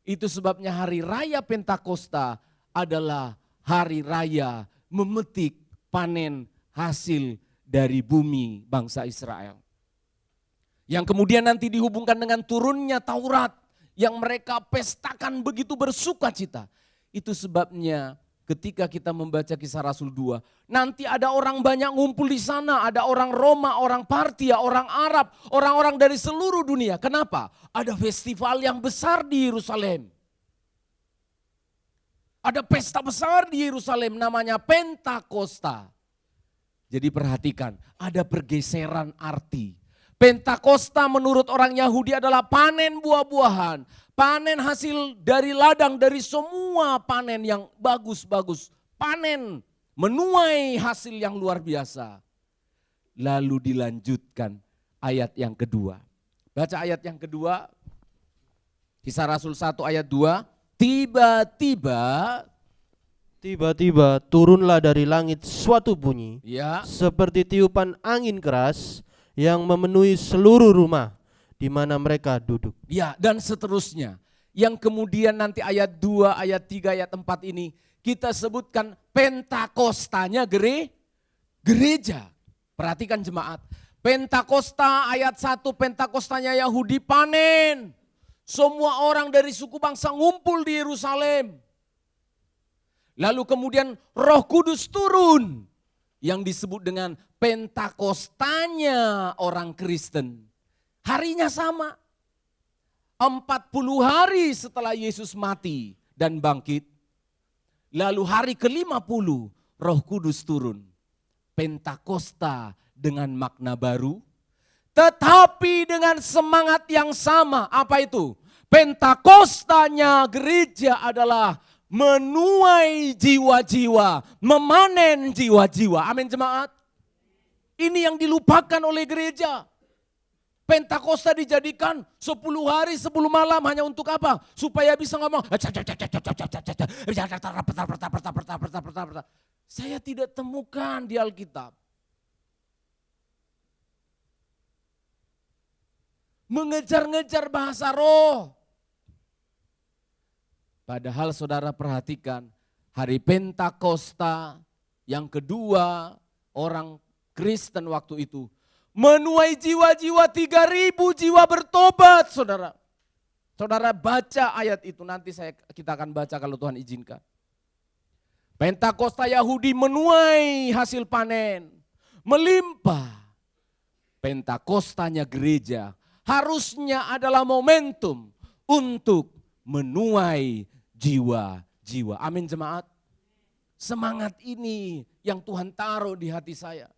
Itu sebabnya hari raya Pentakosta adalah hari raya memetik panen hasil dari bumi bangsa Israel. Yang kemudian nanti dihubungkan dengan turunnya Taurat yang mereka pestakan begitu bersuka cita. Itu sebabnya ketika kita membaca Kisah Rasul 2, nanti ada orang banyak ngumpul di sana, ada orang Roma, orang Partia, orang Arab, orang-orang dari seluruh dunia. Kenapa? Ada festival yang besar di Yerusalem. Ada pesta besar di Yerusalem namanya Pentakosta. Jadi perhatikan, ada pergeseran arti. Pentakosta menurut orang Yahudi adalah panen buah-buahan. Panen hasil dari ladang, dari semua panen yang bagus-bagus. Panen, menuai hasil yang luar biasa. Lalu dilanjutkan ayat yang kedua. Baca ayat yang kedua, Kisah Rasul 1 ayat 2. Tiba-tiba turunlah dari langit suatu bunyi, Ya. seperti tiupan angin keras yang memenuhi seluruh rumah di mana mereka duduk. Ya, dan seterusnya. Yang kemudian nanti ayat 2, ayat 3, ayat 4 ini kita sebutkan Pentakostanya gereja. Perhatikan jemaat. Pentakosta ayat 1, Pentakostanya Yahudi panen. Semua orang dari suku bangsa ngumpul di Yerusalem. Lalu kemudian Roh Kudus turun yang disebut dengan Pentakostanya orang Kristen. Harinya sama. 40 hari setelah Yesus mati dan bangkit. Lalu hari ke-50 Roh Kudus turun. Pentakosta dengan makna baru, tetapi dengan semangat yang sama. Apa itu? Pentakostanya gereja adalah menuai jiwa-jiwa, memanen jiwa-jiwa. Amin jemaat. Ini yang dilupakan oleh gereja. Pentakosta dijadikan 10 hari 10 malam hanya untuk apa? Supaya bisa ngomong. Saya tidak temukan di Alkitab. Mengejar-ngejar bahasa roh. Padahal saudara perhatikan, hari Pentakosta yang kedua orang Kristen waktu itu menuai jiwa-jiwa 3.000 jiwa bertobat, saudara. Saudara baca ayat itu, nanti kita akan baca kalau Tuhan izinkan. Pentakosta Yahudi menuai hasil panen, melimpah. Pentakostanya gereja harusnya adalah momentum untuk menuai jiwa-jiwa. Amin jemaat. Semangat ini yang Tuhan taruh di hati saya.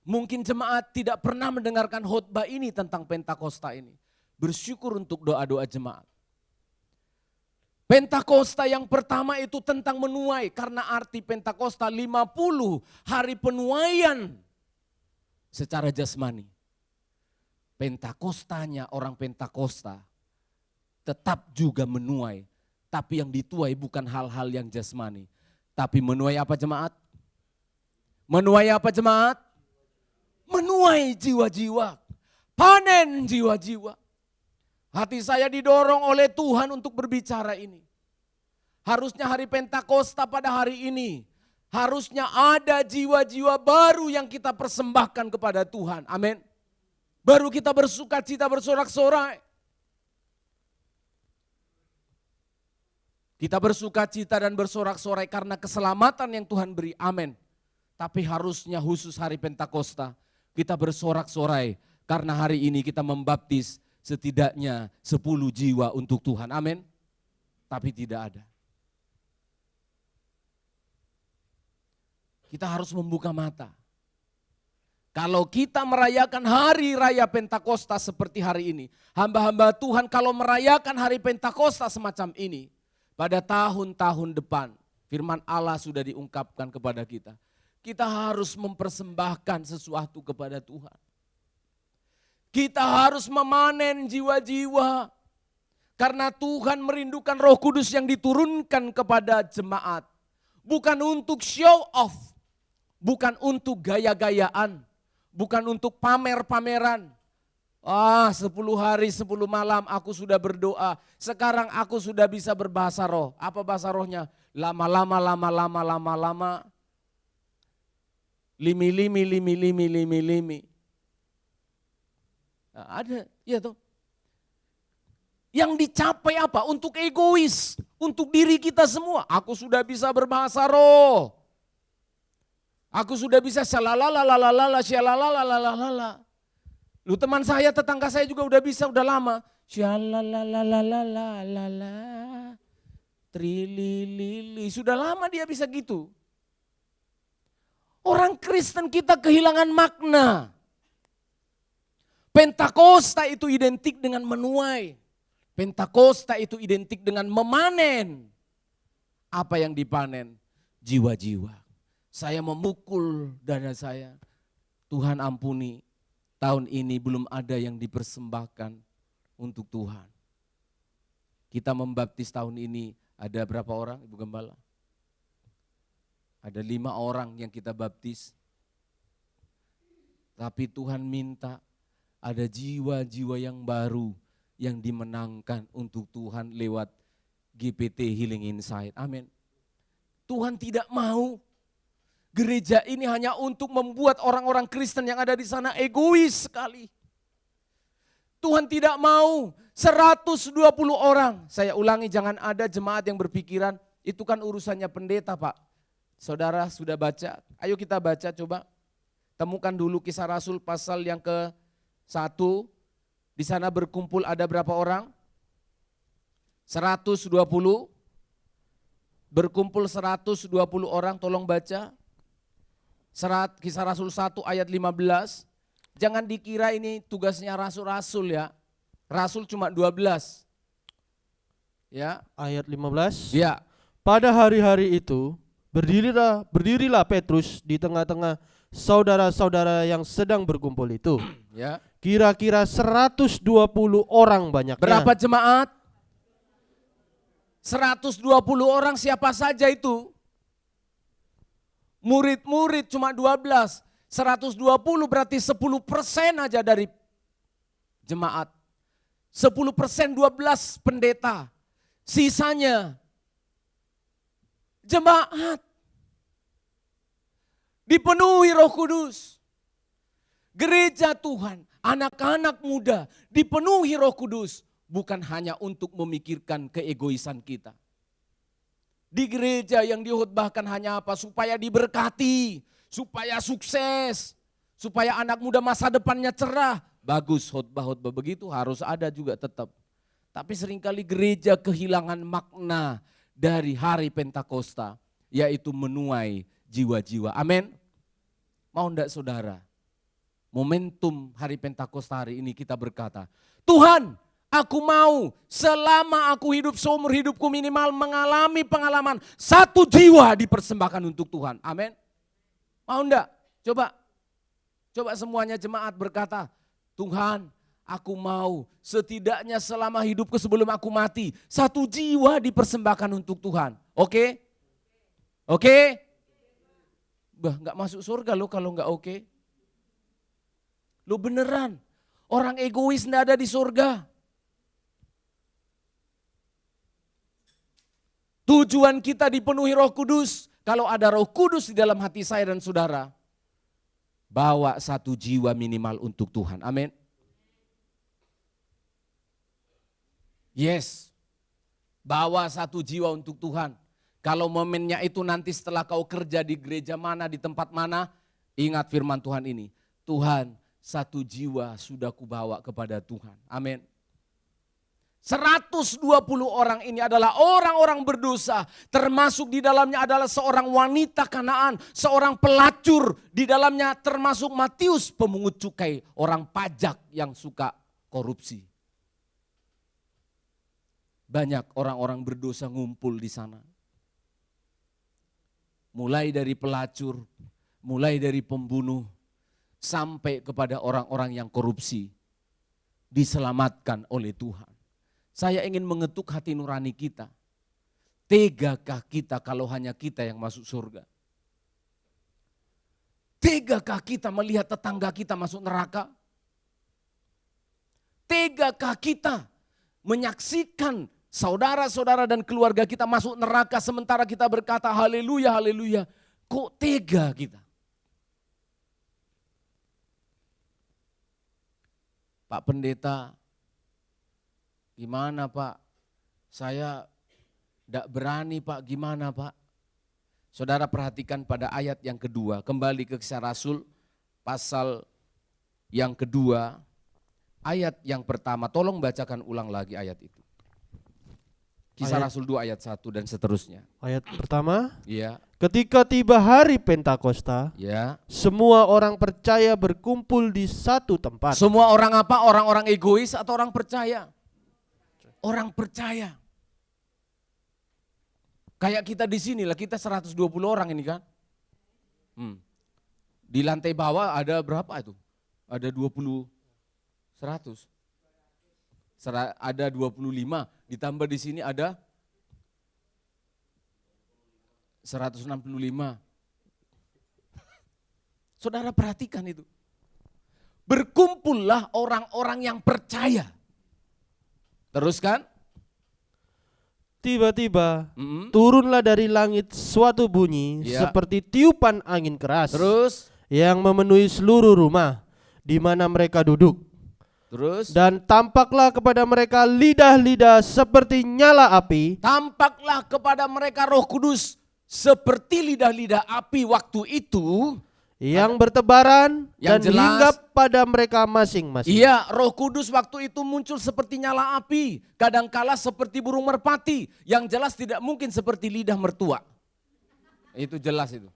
Mungkin jemaat tidak pernah mendengarkan khotbah ini tentang Pentakosta ini. Bersyukur untuk doa-doa jemaat. Pentakosta yang pertama itu tentang menuai, karena arti Pentakosta 50 hari penuaian secara jasmani. Pentakostanya orang Pentakosta tetap juga menuai, tapi yang dituai bukan hal-hal yang jasmani. Tapi menuai apa jemaat? Menuai apa jemaat? Menuai jiwa-jiwa, panen jiwa-jiwa. Hati saya didorong oleh Tuhan untuk berbicara ini. Harusnya hari Pentakosta pada hari ini, harusnya ada jiwa-jiwa baru yang kita persembahkan kepada Tuhan. Amin. Baru kita bersuka cita, bersorak-sorai. Kita bersuka cita dan bersorak-sorai karena keselamatan yang Tuhan beri. Amin. Tapi harusnya khusus hari Pentakosta kita bersorak-sorai karena hari ini kita membaptis setidaknya 10 jiwa untuk Tuhan. Amin. Tapi tidak ada. Kita harus membuka mata. Kalau kita merayakan hari raya Pentakosta seperti hari ini, hamba-hamba Tuhan kalau merayakan hari Pentakosta semacam ini, pada tahun-tahun depan, firman Allah sudah diungkapkan kepada kita. Kita harus mempersembahkan sesuatu kepada Tuhan. Kita harus memanen jiwa-jiwa. Karena Tuhan merindukan Roh Kudus yang diturunkan kepada jemaat. Bukan untuk show off. Bukan untuk gaya-gayaan. Bukan untuk pamer-pameran. 10 hari 10 malam aku sudah berdoa. Sekarang aku sudah bisa berbahasa roh. Apa bahasa rohnya? Lama-lama. Limi. Nah, ada, ya tuh. Yang dicapai apa? Untuk egois, untuk diri kita semua. Aku sudah bisa berbahasa roh. Aku sudah bisa syalalalala. Lu teman saya, tetangga saya juga udah bisa, udah lama. Syalalalala. Trililili. Sudah lama dia bisa gitu. Orang Kristen kita kehilangan makna. Pentakosta itu identik dengan menuai. Pentakosta itu identik dengan memanen. Apa yang dipanen? Jiwa-jiwa. Saya memukul dada saya. Tuhan ampuni, tahun ini belum ada yang dipersembahkan untuk Tuhan. Kita membaptis tahun ini, ada berapa orang Ibu Gembala? Ada 5 orang yang kita baptis. Tapi Tuhan minta ada jiwa-jiwa yang baru yang dimenangkan untuk Tuhan lewat GPT Healing Insight. Amin. Tuhan tidak mau gereja ini hanya untuk membuat orang-orang Kristen yang ada di sana egois sekali. Tuhan tidak mau 120 orang. Saya ulangi, jangan ada jemaat yang berpikiran itu kan urusannya pendeta, Pak. Saudara sudah baca? Ayo kita baca coba. Temukan dulu Kisah Rasul pasal yang ke-1. Di sana berkumpul ada berapa orang? 120. Berkumpul 120 orang, tolong baca. Kisah Rasul 1 ayat 15. Jangan dikira ini tugasnya rasul-rasul ya. Rasul cuma 12. Ya. Ayat 15. Ya. Pada hari-hari itu berdirilah Petrus di tengah-tengah saudara-saudara yang sedang berkumpul itu. Ya. Kira-kira 120 orang banyaknya. Berapa jemaat? 120 orang, siapa saja itu? Murid-murid cuma 12. 120 berarti 10% aja dari jemaat. 10% 12 pendeta. Sisanya jemaat. Dipenuhi Roh Kudus. Gereja Tuhan, anak-anak muda dipenuhi Roh Kudus. Bukan hanya untuk memikirkan keegoisan kita. Di gereja yang dikhotbahkan hanya apa? Supaya diberkati, supaya sukses, supaya anak muda masa depannya cerah. Bagus khotbah-khotbah begitu harus ada juga tetap. Tapi seringkali gereja kehilangan makna dari hari Pentakosta, yaitu menuai jiwa-jiwa. Amin. Mau enggak saudara? Momentum hari Pentakosta hari ini kita berkata, Tuhan, aku mau selama aku hidup seumur hidupku minimal mengalami pengalaman 1 jiwa dipersembahkan untuk Tuhan. Amin. Mau enggak? Coba semuanya jemaat berkata, Tuhan, aku mau setidaknya selama hidupku sebelum aku mati 1 jiwa dipersembahkan untuk Tuhan. Oke? Oke? Bah, enggak masuk surga lo kalau enggak oke. Lo beneran, orang egois enggak ada di surga. Tujuan kita dipenuhi Roh Kudus. Kalau ada Roh Kudus di dalam hati saya dan saudara, bawa 1 jiwa minimal untuk Tuhan. Amin. Yes, bawa 1 jiwa untuk Tuhan. Kalau momennya itu nanti setelah kau kerja di gereja mana, di tempat mana, ingat firman Tuhan ini. Tuhan, 1 jiwa sudah kubawa kepada Tuhan. Amin. 120 orang ini adalah orang-orang berdosa, termasuk di dalamnya adalah seorang wanita Kanaan, seorang pelacur, di dalamnya termasuk Matius pemungut cukai, orang pajak yang suka korupsi. Banyak orang-orang berdosa ngumpul di sana. Mulai dari pelacur, mulai dari pembunuh, sampai kepada orang-orang yang korupsi, diselamatkan oleh Tuhan. Saya ingin mengetuk hati nurani kita. Tegakah kita kalau hanya kita yang masuk surga? Tegakah kita melihat tetangga kita masuk neraka? Tegakah kita menyaksikan saudara-saudara dan keluarga kita masuk neraka sementara kita berkata haleluya, haleluya. Kok tega kita? Pak Pendeta, gimana Pak? Saya tidak berani Pak, gimana Pak? Saudara perhatikan pada ayat yang kedua, kembali ke Kisah Rasul pasal yang kedua, ayat yang pertama, tolong bacakan ulang lagi ayat itu. Kisah Rasul 2 ayat 1 dan seterusnya. Ayat pertama, Iya. ketika tiba hari Pentakosta, Ya. semua orang percaya berkumpul di satu tempat. Semua orang apa? Orang-orang egois atau orang percaya? Orang percaya. Kayak kita di sini lah, kita 120 orang ini kan. Di lantai bawah ada berapa itu? Ada 20, 100. Ada 25, ditambah di sini ada 165. Saudara perhatikan itu. Berkumpullah orang-orang yang percaya. Terus kan? Tiba-tiba turunlah dari langit suatu bunyi seperti tiupan angin keras. Terus? Yang memenuhi seluruh rumah di mana mereka duduk. Terus? Dan tampaklah kepada mereka lidah-lidah seperti nyala api. Tampaklah kepada mereka Roh Kudus seperti lidah-lidah api waktu itu. yang bertebaran Yang dan jelas. hinggap pada mereka masing-masing. Iya, Roh Kudus waktu itu muncul seperti nyala api, kadangkala seperti burung merpati, yang jelas tidak mungkin seperti lidah mertua. Itu jelas itu.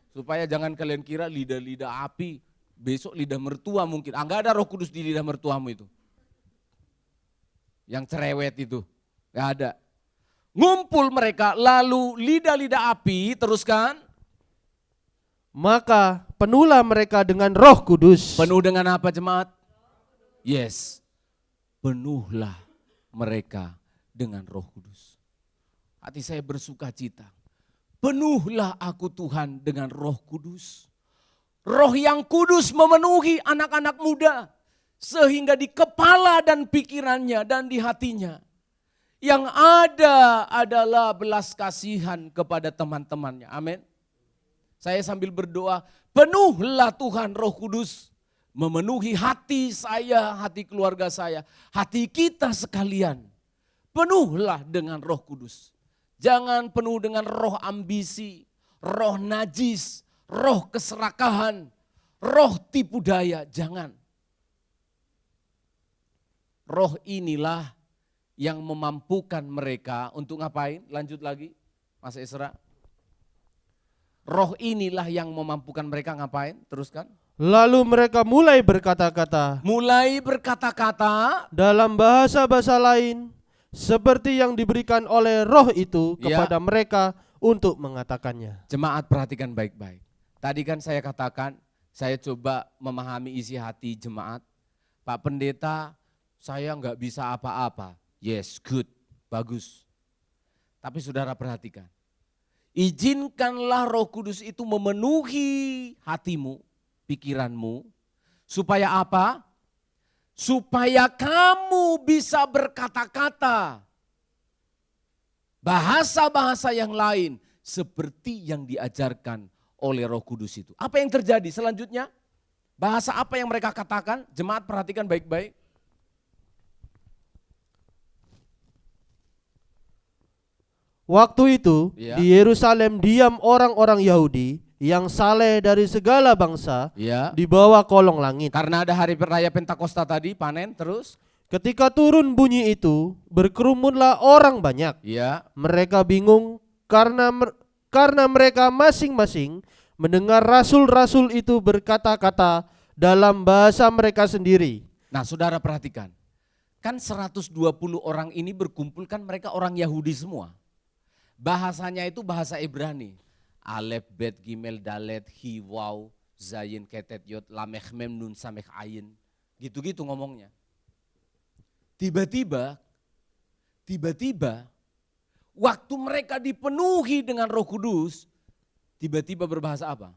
Supaya jangan kalian kira lidah-lidah api, besok lidah mertua mungkin. Enggak ada Roh Kudus di lidah mertuamu itu. Yang cerewet itu, enggak ada. Ngumpul mereka, lalu lidah-lidah api, teruskan. Maka penuhlah mereka dengan Roh Kudus. Penuh dengan apa jemaat? Yes, penuhlah mereka dengan Roh Kudus. Hati saya bersuka cita. Penuhlah aku Tuhan dengan Roh Kudus. Roh yang kudus memenuhi anak-anak muda. Sehingga di kepala dan pikirannya dan di hatinya. Yang ada adalah belas kasihan kepada teman-temannya. Amin. Saya sambil berdoa, penuhlah Tuhan Roh Kudus. Memenuhi hati saya, hati keluarga saya, hati kita sekalian. Penuhlah dengan Roh Kudus. Jangan penuh dengan roh ambisi, roh najis, roh keserakahan, roh tipu daya, jangan. Roh inilah yang memampukan mereka untuk ngapain? Lanjut lagi, Mas Esra. Roh inilah yang memampukan mereka ngapain? Teruskan. Lalu mereka mulai berkata-kata Mulai berkata-kata dalam bahasa-bahasa lain seperti yang diberikan oleh Roh itu Ya. kepada mereka untuk mengatakannya. Jemaat perhatikan baik-baik. Tadi kan saya katakan, saya coba memahami isi hati jemaat. Pak Pendeta, saya nggak bisa apa-apa. Yes, good, bagus. Tapi saudara perhatikan. Izinkanlah Roh Kudus itu memenuhi hatimu, pikiranmu. Supaya apa? Supaya kamu bisa berkata-kata. Bahasa-bahasa yang lain seperti yang diajarkan oleh Roh Kudus itu. Apa yang terjadi selanjutnya? Bahasa apa yang mereka katakan? Jemaat perhatikan baik-baik. Waktu itu Ya. di Yerusalem diam orang-orang Yahudi yang saleh dari segala bangsa Ya. di bawah kolong langit. Karena ada hari raya Pentakosta tadi, panen terus. Ketika turun bunyi itu, berkerumunlah orang banyak. Ya. Mereka bingung karena mereka masing-masing mendengar rasul-rasul itu berkata-kata dalam bahasa mereka sendiri. Nah, saudara perhatikan. Kan 120 orang ini berkumpul, kan mereka orang Yahudi semua. Bahasanya itu bahasa Ibrani. Alef, Bet, Gimel, Dalet, Hi, Waw, Zayin, Ketet, Yod, Lamech, Mem, Nun, Samech, Ayin. Gitu-gitu ngomongnya. Tiba-tiba, waktu mereka dipenuhi dengan Roh Kudus, tiba-tiba berbahasa apa?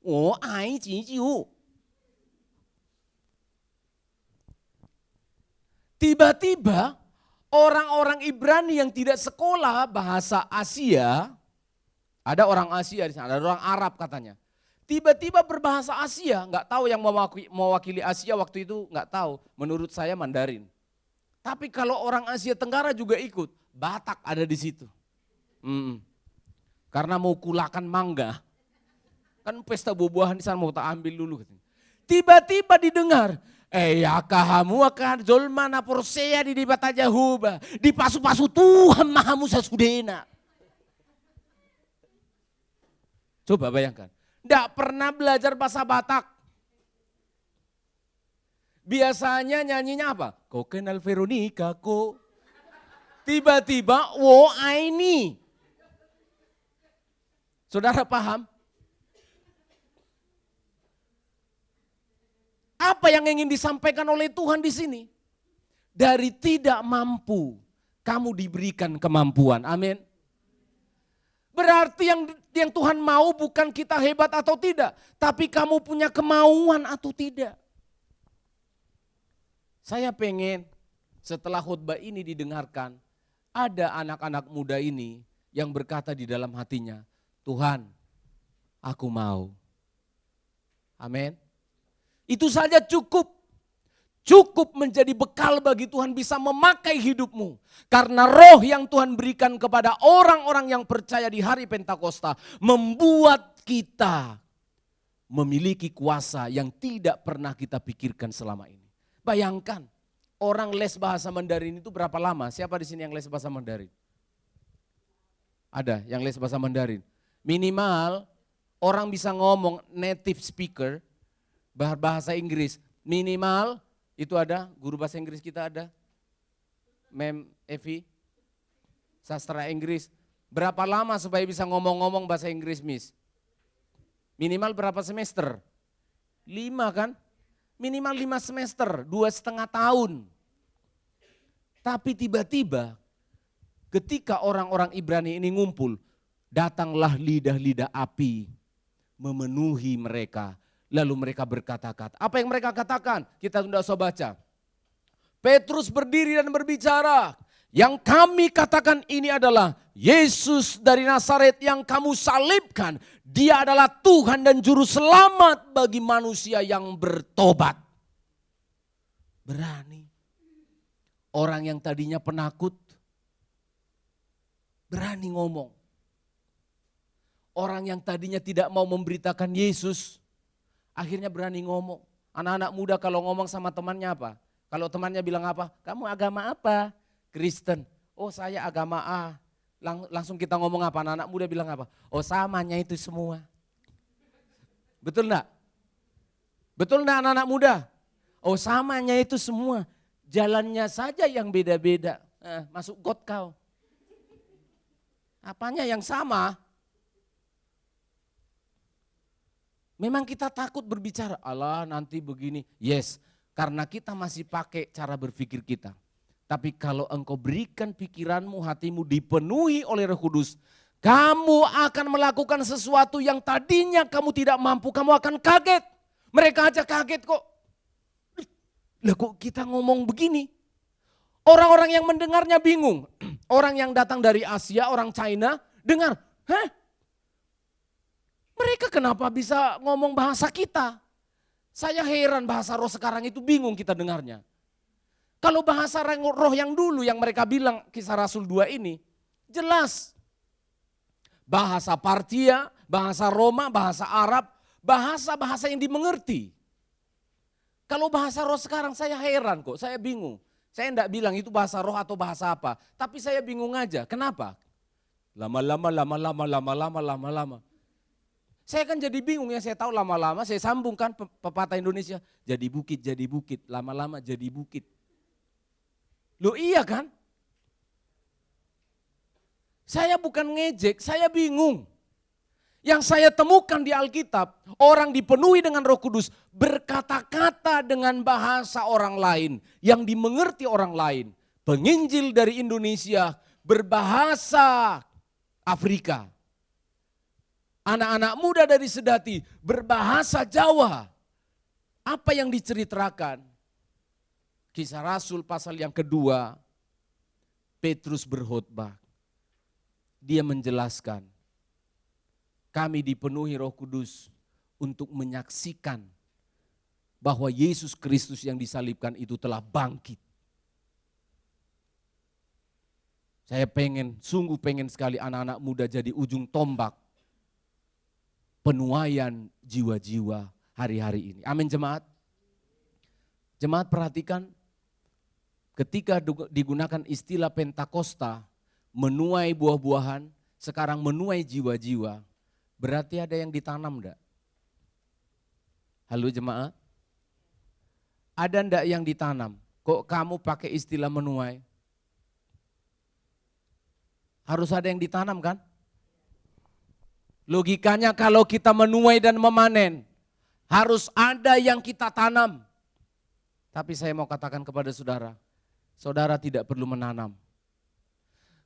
Oh, ai ji jiu. Tiba-tiba orang-orang Ibrani yang tidak sekolah bahasa Asia, ada orang Asia di sana, ada orang Arab katanya. Tiba-tiba berbahasa Asia, nggak tahu yang mewakili Asia waktu itu, nggak tahu. Menurut saya Mandarin. Tapi kalau orang Asia Tenggara juga ikut, Batak ada di situ. Karena mau kulakan mangga, kan pesta buah-buahan di sana mau tak ambil dulu. Tiba-tiba didengar, ya kahamu akan zolmana porsea di dibata jahuba, di pasu-pasu Tuhan Maha Musa Sudena. Coba bayangkan. Tidak pernah belajar bahasa Batak. Biasanya nyanyinya apa? Kau kenal Veronica kok. Tiba-tiba, wo aini. Saudara paham? Apa yang ingin disampaikan oleh Tuhan di sini? Dari tidak mampu, kamu diberikan kemampuan. Amin. Berarti yang Tuhan mau bukan kita hebat atau tidak, tapi kamu punya kemauan atau tidak. Saya pengen setelah khutbah ini didengarkan, ada anak-anak muda ini yang berkata di dalam hatinya, Tuhan, aku mau. Amin. Itu saja cukup. Cukup menjadi bekal bagi Tuhan bisa memakai hidupmu. Karena roh yang Tuhan berikan kepada orang-orang yang percaya di hari Pentakosta membuat kita memiliki kuasa yang tidak pernah kita pikirkan selama ini. Bayangkan, orang les bahasa Mandarin itu berapa lama? Siapa di sini yang les bahasa Mandarin? Ada yang les bahasa Mandarin. Minimal orang bisa ngomong native speaker, bahasa Inggris. Minimal itu ada, guru bahasa Inggris kita ada. Mem Evi, sastra Inggris. Berapa lama supaya bisa ngomong-ngomong bahasa Inggris, Miss? Minimal berapa semester? 5 kan? Minimal 5 semester, 2,5 tahun. Tapi tiba-tiba ketika orang-orang Ibrani ini ngumpul, datanglah lidah-lidah api memenuhi mereka. Lalu mereka berkata-kata. Apa yang mereka katakan? Kita sudah usah baca. Petrus berdiri dan berbicara. Yang kami katakan ini adalah Yesus dari Nazaret yang kamu salibkan. Dia adalah Tuhan dan Juru Selamat bagi manusia yang bertobat. Berani. Orang yang tadinya penakut, berani ngomong. Orang yang tadinya tidak mau memberitakan Yesus, akhirnya berani ngomong. Anak-anak muda kalau ngomong sama temannya apa? Kalau temannya bilang apa? Kamu agama apa? Kristen. Oh saya agama A. Langsung kita ngomong apa? Anak-anak muda bilang apa? Oh samanya itu semua. Betul enggak? Betul enggak anak-anak muda? Oh samanya itu semua. Jalannya saja yang beda-beda. Masuk got kau. Apanya yang sama? Memang kita takut berbicara. Allah nanti begini. Yes, karena kita masih pakai cara berpikir kita. Tapi kalau engkau berikan pikiranmu, hatimu dipenuhi oleh Roh Kudus, kamu akan melakukan sesuatu yang tadinya kamu tidak mampu, kamu akan kaget. Mereka aja kaget kok. Lah kok kita ngomong begini? Orang-orang yang mendengarnya bingung. Orang yang datang dari Asia, orang China, dengar, hah? Mereka kenapa bisa ngomong bahasa kita? Saya heran bahasa roh sekarang itu bingung kita dengarnya. Kalau bahasa roh yang dulu yang mereka bilang Kisah Rasul 2 ini jelas. Bahasa Partia, bahasa Roma, bahasa Arab, bahasa-bahasa yang dimengerti. Kalau bahasa roh sekarang saya heran kok, saya bingung. Saya enggak bilang itu bahasa roh atau bahasa apa, tapi saya bingung aja. Kenapa? Lama-lama. Saya kan jadi bingung ya, saya tahu lama-lama saya sambungkan pepatah Indonesia. Jadi bukit, lama-lama jadi bukit. Loh iya kan? Saya bukan ngejek, saya bingung. Yang saya temukan di Alkitab, orang dipenuhi dengan Roh Kudus, berkata-kata dengan bahasa orang lain, yang dimengerti orang lain. Penginjil dari Indonesia berbahasa Afrika. Anak-anak muda dari Sedati berbahasa Jawa. Apa yang diceritakan? Kisah Rasul pasal yang kedua, Petrus berkhotbah. Dia menjelaskan, kami dipenuhi Roh Kudus untuk menyaksikan bahwa Yesus Kristus yang disalibkan itu telah bangkit. Saya sungguh pengen sekali anak-anak muda jadi ujung tombak penuaian jiwa-jiwa hari-hari ini. Amin jemaat. Jemaat perhatikan, ketika digunakan istilah Pentakosta, menuai buah-buahan, sekarang menuai jiwa-jiwa, berarti ada yang ditanam enggak? Halo jemaat? Ada enggak yang ditanam? Kok kamu pakai istilah menuai? Harus ada yang ditanam kan? Logikanya kalau kita menuai dan memanen, harus ada yang kita tanam. Tapi saya mau katakan kepada saudara, saudara tidak perlu menanam.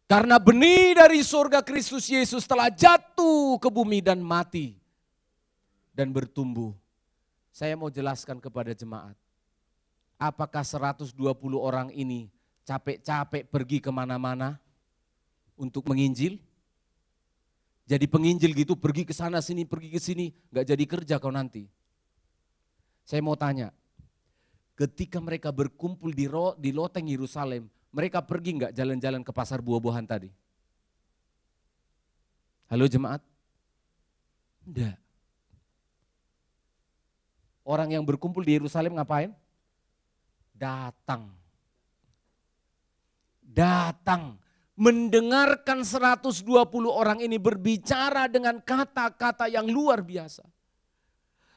Karena benih dari surga Kristus Yesus telah jatuh ke bumi dan mati dan bertumbuh. Saya mau jelaskan kepada jemaat, apakah 120 orang ini capek-capek pergi kemana-mana untuk menginjil? Jadi penginjil gitu pergi ke sana sini, pergi ke sini, gak jadi kerja kau nanti. Saya mau tanya, ketika mereka berkumpul di loteng Yerusalem, mereka pergi enggak jalan-jalan ke pasar buah-buahan tadi? Halo jemaat? Enggak. Orang yang berkumpul di Yerusalem ngapain? Datang. Datang. Mendengarkan 120 orang ini berbicara dengan kata-kata yang luar biasa.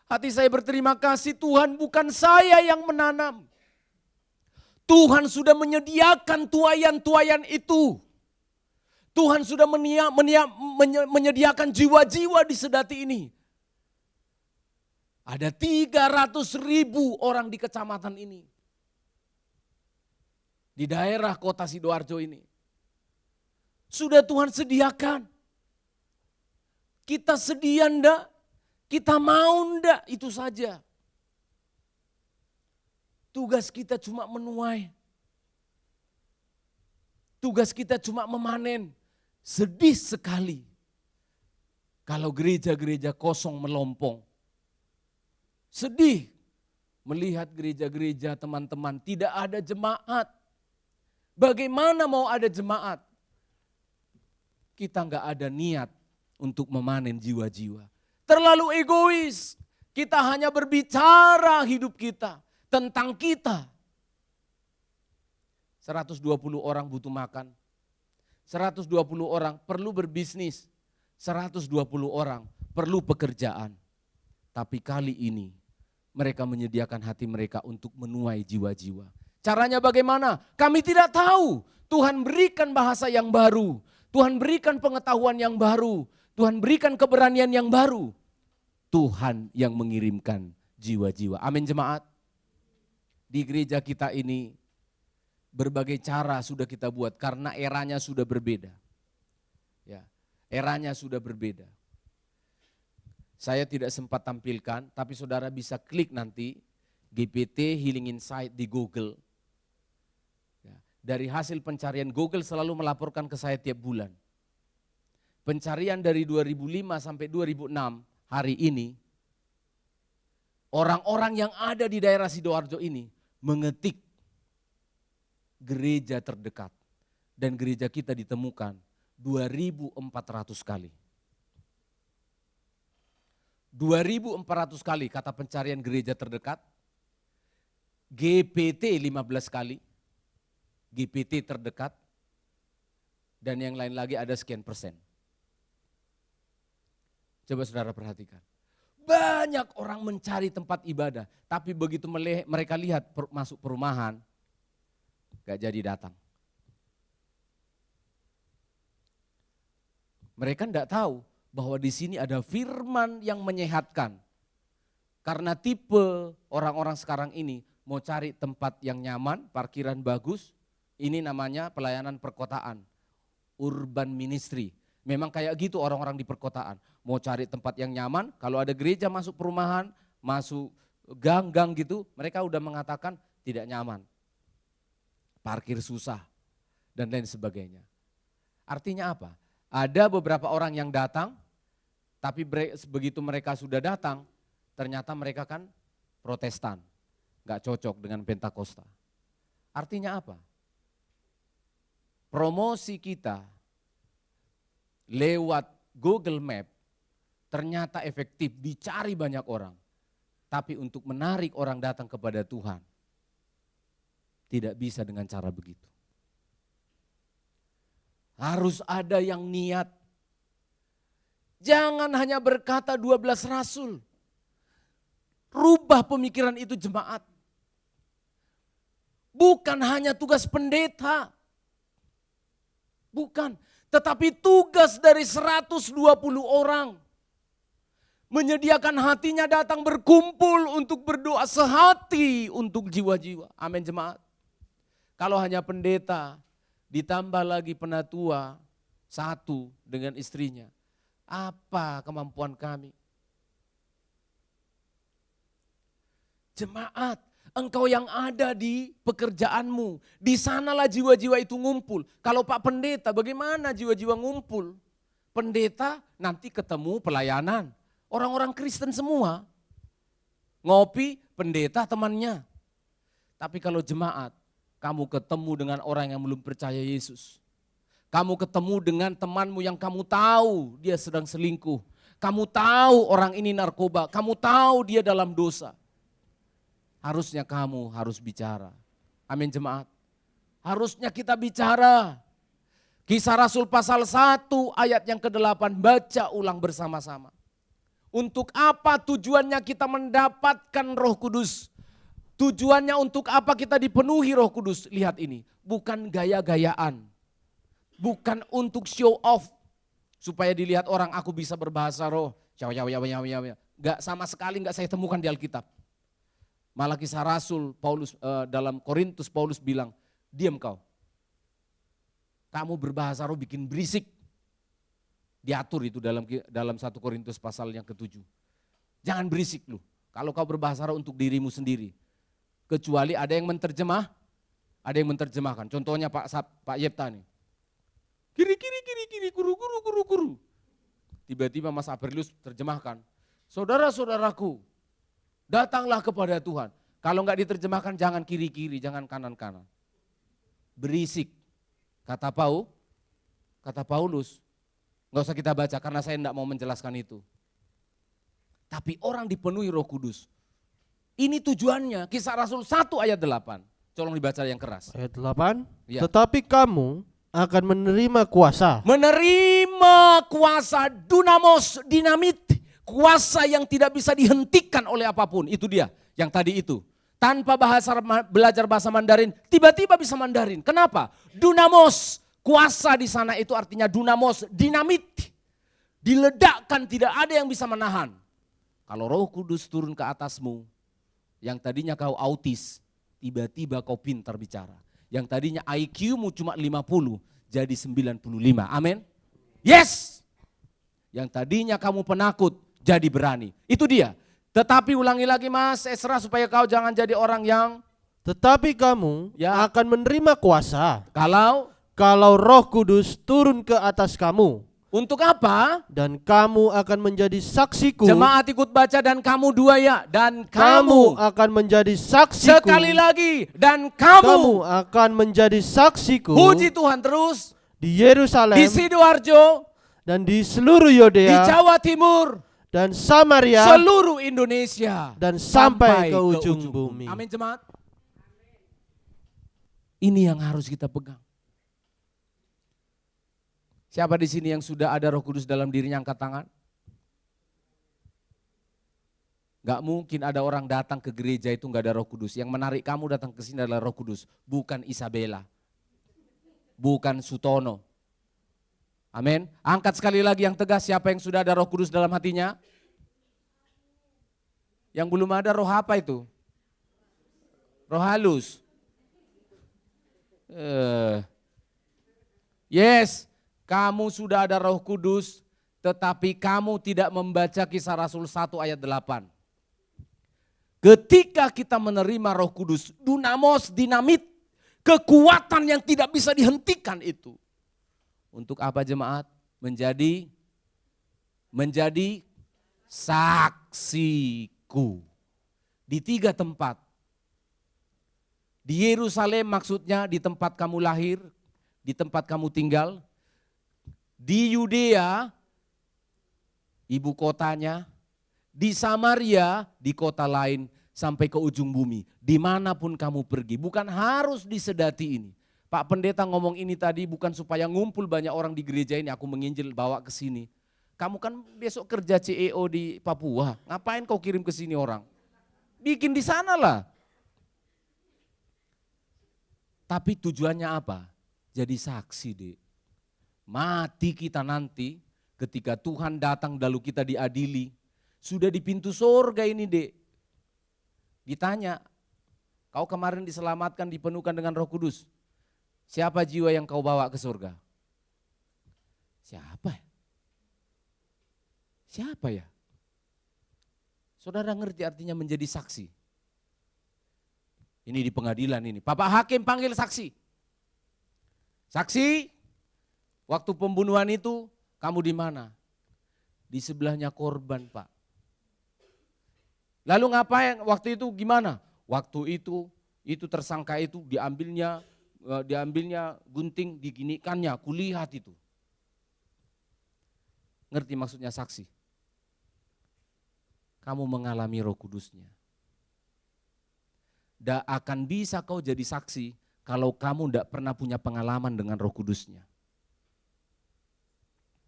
Hati saya berterima kasih, Tuhan bukan saya yang menanam. Tuhan sudah menyediakan tuayan-tuayan itu. Tuhan sudah menyediakan jiwa-jiwa di Sedati ini. Ada 300.000 orang di kecamatan ini. Di daerah kota Sidoarjo ini. Sudah Tuhan sediakan. Kita sedia enggak? Kita mau enggak? Itu saja. Tugas kita cuma menuai. Tugas kita cuma memanen. Sedih sekali kalau gereja-gereja kosong melompong. Sedih melihat gereja-gereja teman-teman tidak ada jemaat. Bagaimana mau ada jemaat? Kita enggak ada niat untuk memanen jiwa-jiwa. Terlalu egois. Kita hanya berbicara hidup kita, tentang kita. 120 orang butuh makan. 120 orang perlu berbisnis. 120 orang perlu pekerjaan. Tapi kali ini mereka menyediakan hati mereka untuk menuai jiwa-jiwa. Caranya bagaimana? Kami tidak tahu. Tuhan berikan bahasa yang baru. Tuhan berikan pengetahuan yang baru. Tuhan berikan keberanian yang baru. Tuhan yang mengirimkan jiwa-jiwa. Amin jemaat. Di gereja kita ini berbagai cara sudah kita buat karena eranya sudah berbeda. Ya, eranya sudah berbeda. Saya tidak sempat tampilkan, tapi saudara bisa klik nanti GPT Healing Insight di Google. Ya, dari hasil pencarian Google selalu melaporkan ke saya tiap bulan. Pencarian dari 2005 sampai 2006 hari ini, orang-orang yang ada di daerah Sidoarjo ini mengetik gereja terdekat. Dan gereja kita ditemukan 2.400 kali. 2.400 kali kata pencarian gereja terdekat. GPT 15 kali. GPT terdekat. Dan yang lain lagi ada sekian persen. Coba saudara perhatikan. Banyak orang mencari tempat ibadah. Tapi begitu mereka lihat masuk perumahan, gak jadi datang. Mereka enggak tahu bahwa di sini ada firman yang menyehatkan. Karena tipe orang-orang sekarang ini mau cari tempat yang nyaman, parkiran bagus. Ini namanya pelayanan perkotaan, urban ministry. Memang kayak gitu orang-orang di perkotaan. Mau cari tempat yang nyaman, kalau ada gereja masuk perumahan, masuk gang-gang gitu, mereka udah mengatakan tidak nyaman. Parkir susah, dan lain sebagainya. Artinya apa? Ada beberapa orang yang datang, tapi begitu mereka sudah datang, ternyata mereka kan Protestan. Gak cocok dengan Pentakosta. Artinya apa? Promosi kita lewat Google Map ternyata efektif, dicari banyak orang. Tapi untuk menarik orang datang kepada Tuhan, tidak bisa dengan cara begitu. Harus ada yang niat. Jangan hanya berkata 12 rasul. Rubah pemikiran itu jemaat. Bukan hanya tugas pendeta. Bukan. Tetapi tugas dari 120 orang. Menyediakan hatinya datang berkumpul untuk berdoa sehati untuk jiwa-jiwa. Amin jemaat. Kalau hanya pendeta, ditambah lagi penatua, satu dengan istrinya. Apa kemampuan kami? Jemaat, engkau yang ada di pekerjaanmu, di sanalah jiwa-jiwa itu ngumpul. Kalau Pak Pendeta, bagaimana jiwa-jiwa ngumpul? Pendeta nanti ketemu pelayanan, orang-orang Kristen semua. Ngopi, pendeta temannya. Tapi kalau jemaat, kamu ketemu dengan orang yang belum percaya Yesus. Kamu ketemu dengan temanmu yang kamu tahu dia sedang selingkuh. Kamu tahu orang ini narkoba, kamu tahu dia dalam dosa. Harusnya kamu harus bicara. Amin jemaat. Harusnya kita bicara. Kisah Rasul pasal 1 ayat yang ke-8, baca ulang bersama-sama. Untuk apa tujuannya kita mendapatkan Roh Kudus? Tujuannya untuk apa kita dipenuhi Roh Kudus? Lihat ini, bukan gaya-gayaan. Bukan untuk show off. Supaya dilihat orang aku bisa berbahasa roh. Gak sama sekali gak saya temukan di Alkitab. Malah Kisah Rasul Paulus dalam Korintus Paulus bilang, diam kau. Kamu berbahasa roh bikin berisik. Diatur itu dalam 1 Korintus pasal yang ke-7. Jangan berisik lu. Kalau kau berbahasa roh untuk dirimu sendiri. Kecuali ada yang ada yang menerjemahkan. Contohnya Pak Yepta nih. Kiri, guru. Tiba-tiba Mas Aberlius terjemahkan. Saudara-saudaraku, datanglah kepada Tuhan. Kalau enggak diterjemahkan jangan kiri-kiri, jangan kanan-kanan. Berisik. Kata Paulus. Enggak usah kita baca karena saya enggak mau menjelaskan itu. Tapi orang dipenuhi Roh Kudus. Ini tujuannya, Kisah Rasul 1 ayat 8. Tolong dibaca yang keras. Ayat 8. Ya. Tetapi kamu akan menerima kuasa. Menerima kuasa dunamos, dinamit. Kuasa yang tidak bisa dihentikan oleh apapun. Itu dia, yang tadi itu. Tanpa belajar bahasa Mandarin, tiba-tiba bisa Mandarin. Kenapa? Dunamos, kuasa di sana itu artinya dunamos, dinamit. Diledakkan, tidak ada yang bisa menahan. Kalau Roh Kudus turun ke atasmu, yang tadinya kau autis, tiba-tiba kau pintar bicara. Yang tadinya IQ-mu cuma 50, jadi 95. Amin. Yes. Yang tadinya kamu penakut, jadi berani. Itu dia. Tetapi ulangi lagi Mas Esra supaya kau jangan jadi orang yang. Tetapi kamu akan menerima kuasa. Kalau Roh Kudus turun ke atas kamu. Untuk apa? Dan kamu akan menjadi saksiku. Jemaat ikut baca dan kamu dua ya. Dan kamu akan menjadi saksiku. Sekali lagi. Dan kamu akan menjadi saksiku. Puji Tuhan terus. Di Yerusalem. Di Sidoarjo. Dan di seluruh Yudea. Di Jawa Timur. Dan Samaria. Seluruh Indonesia. Dan sampai ke ujung bumi. Amin jemaat. Ini yang harus kita pegang. Siapa di sini yang sudah ada Roh Kudus dalam dirinya, angkat tangan? Gak mungkin ada orang datang ke gereja itu gak ada Roh Kudus. Yang menarik kamu datang ke sini adalah Roh Kudus, bukan Isabella, bukan Sutono. Amin. Angkat sekali lagi yang tegas, siapa yang sudah ada Roh Kudus dalam hatinya? Yang belum ada roh apa itu? Roh halus. Yes. Kamu sudah ada Roh Kudus, tetapi kamu tidak membaca Kisah Rasul 1 ayat 8. Ketika kita menerima Roh Kudus, dunamos, dinamit, kekuatan yang tidak bisa dihentikan itu. Untuk apa jemaat? Menjadi saksiku. Di 3 tempat. Di Yerusalem maksudnya di tempat kamu lahir, di tempat kamu tinggal. Di Yudea, ibu kotanya, di Samaria, di kota lain, sampai ke ujung bumi. Dimanapun kamu pergi, bukan harus di Sedati ini. Pak Pendeta ngomong ini tadi bukan supaya ngumpul banyak orang di gereja ini, aku menginjil bawa ke sini. Kamu kan besok kerja CEO di Papua, ngapain kau kirim ke sini orang? Bikin di sana lah. Tapi tujuannya apa? Jadi saksi deh. Mati kita nanti ketika Tuhan datang lalu kita diadili. Sudah di pintu surga ini dek. Ditanya, kau kemarin diselamatkan dipenuhkan dengan Roh Kudus. Siapa jiwa yang kau bawa ke surga? Siapa ya? Siapa ya? Saudara ngerti artinya menjadi saksi. Ini di pengadilan ini. Bapak Hakim panggil saksi. Saksi. Waktu pembunuhan itu kamu di mana? Di sebelahnya korban Pak. Lalu ngapain? Waktu itu gimana? Waktu itu tersangka itu diambilnya gunting, diginikannya, kulihat itu. Ngerti maksudnya saksi? Kamu mengalami Roh Kudusnya. Tidak akan bisa kau jadi saksi kalau kamu tidak pernah punya pengalaman dengan Roh Kudusnya.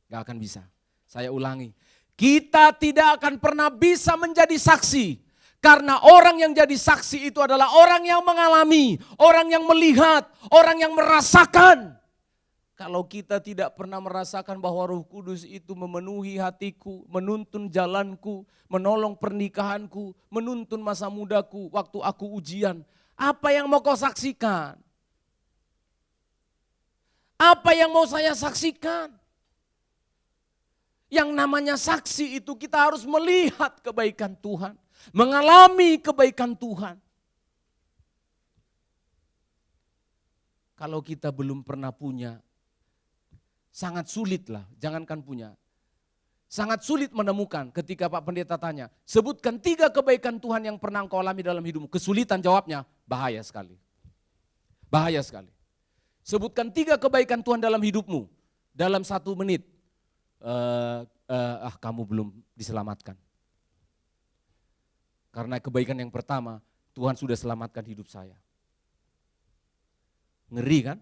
Gak akan bisa. Saya ulangi, kita tidak akan pernah bisa menjadi saksi. Karena orang yang jadi saksi itu adalah orang yang mengalami, orang yang melihat, orang yang merasakan. Kalau kita tidak pernah merasakan bahwa Roh Kudus itu memenuhi hatiku, menuntun jalanku, menolong pernikahanku, menuntun masa mudaku waktu aku ujian. Apa yang mau kau saksikan? Apa yang mau saya saksikan? Yang namanya saksi itu kita harus melihat kebaikan Tuhan, mengalami kebaikan Tuhan. Kalau kita belum pernah punya, sangat sulit lah, jangankan punya. Sangat sulit menemukan ketika Pak Pendeta tanya, sebutkan 3 kebaikan Tuhan yang pernah engkau alami dalam hidupmu. Kesulitan jawabnya, bahaya sekali. Bahaya sekali. Sebutkan 3 kebaikan Tuhan dalam hidupmu. Dalam 1 menit, kamu belum diselamatkan. Karena kebaikan yang pertama, Tuhan sudah selamatkan hidup saya. Ngeri kan?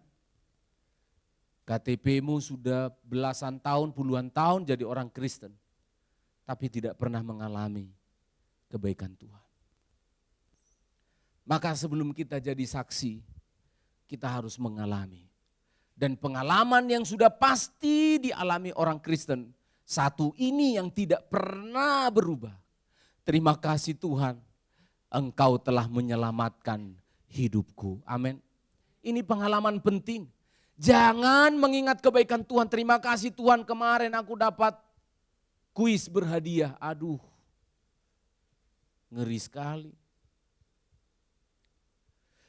KTP-mu sudah belasan tahun, puluhan tahun jadi orang Kristen, tapi tidak pernah mengalami kebaikan Tuhan. Maka sebelum kita jadi saksi, kita harus mengalami. Dan pengalaman yang sudah pasti dialami orang Kristen, satu ini yang tidak pernah berubah. Terima kasih Tuhan, Engkau telah menyelamatkan hidupku. Amin. Ini pengalaman penting. Jangan mengingat kebaikan Tuhan. Terima kasih Tuhan, kemarin aku dapat kuis berhadiah. Aduh, ngeri sekali.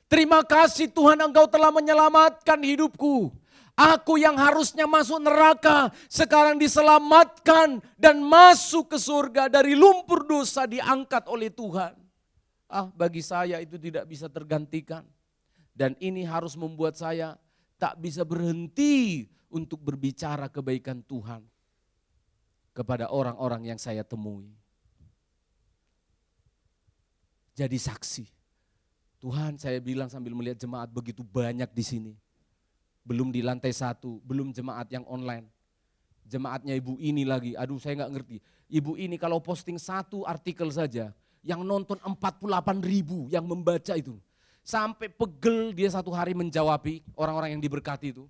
Terima kasih Tuhan, Engkau telah menyelamatkan hidupku. Aku yang harusnya masuk neraka, sekarang diselamatkan dan masuk ke surga. Dari lumpur dosa diangkat oleh Tuhan. Bagi saya itu tidak bisa tergantikan. Dan ini harus membuat saya tak bisa berhenti untuk berbicara kebaikan Tuhan kepada orang-orang yang saya temui. Jadi saksi. Tuhan, saya bilang sambil melihat jemaat begitu banyak di sini. Belum di lantai 1, belum jemaat yang online. Jemaatnya ibu ini lagi, aduh saya nggak ngerti. Ibu ini kalau posting 1 artikel saja, yang nonton 48.000 yang membaca itu. Sampai pegel dia 1 hari menjawabi orang-orang yang diberkati itu.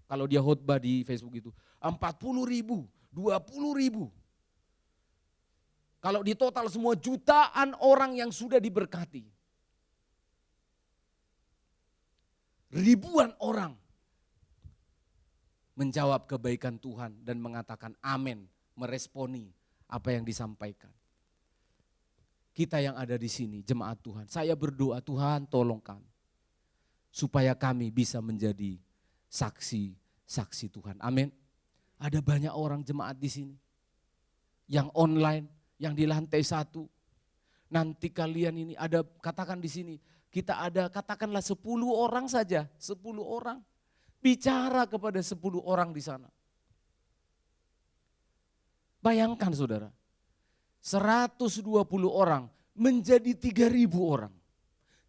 Kalau dia khotbah di Facebook itu, 40.000, 20.000. Kalau di total semua jutaan orang yang sudah diberkati. Ribuan orang menjawab kebaikan Tuhan dan mengatakan amin, meresponi apa yang disampaikan. Kita yang ada di sini, jemaat Tuhan, saya berdoa Tuhan tolong kami. Supaya kami bisa menjadi saksi Tuhan. Amin. Ada banyak orang jemaat di sini. Yang online, yang di lantai 1. Nanti kalian ini ada, katakan di sini, kita ada katakanlah 10 orang saja. 10 orang. Bicara kepada 10 orang di sana. Bayangkan saudara. 120 orang menjadi 3.000 orang.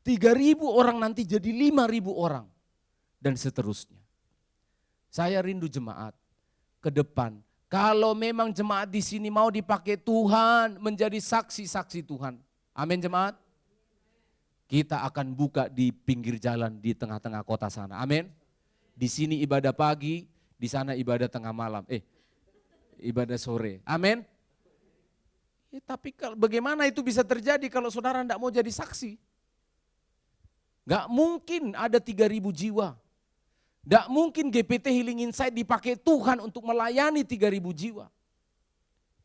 3.000 orang nanti jadi 5.000 orang. Dan seterusnya. Saya rindu jemaat ke depan. Kalau memang jemaat di sini mau dipakai Tuhan menjadi saksi-saksi Tuhan. Amin jemaat. Kita akan buka di pinggir jalan di tengah-tengah kota sana. Amin. Di sini ibadah pagi, di sana ibadah tengah malam. Ibadah sore. Amin. Tapi bagaimana itu bisa terjadi kalau saudara tidak mau jadi saksi? Gak mungkin ada 3.000 jiwa. Gak mungkin GPT Healing Insight dipakai Tuhan untuk melayani 3.000 jiwa.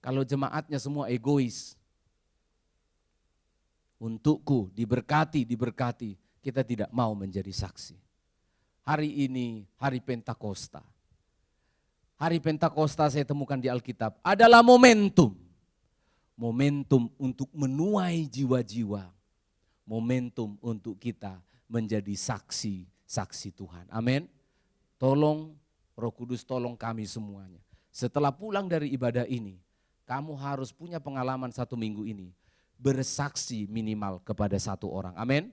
Kalau jemaatnya semua egois. Untukku diberkati, kita tidak mau menjadi saksi. Hari ini hari Pentakosta. Hari Pentakosta saya temukan di Alkitab adalah momentum. Momentum untuk menuai jiwa-jiwa. Momentum untuk kita menjadi saksi Tuhan. Amin. Tolong Roh Kudus, tolong kami semuanya. Setelah pulang dari ibadah ini, kamu harus punya pengalaman 1 minggu ini. Bersaksi minimal kepada 1 orang. Amin.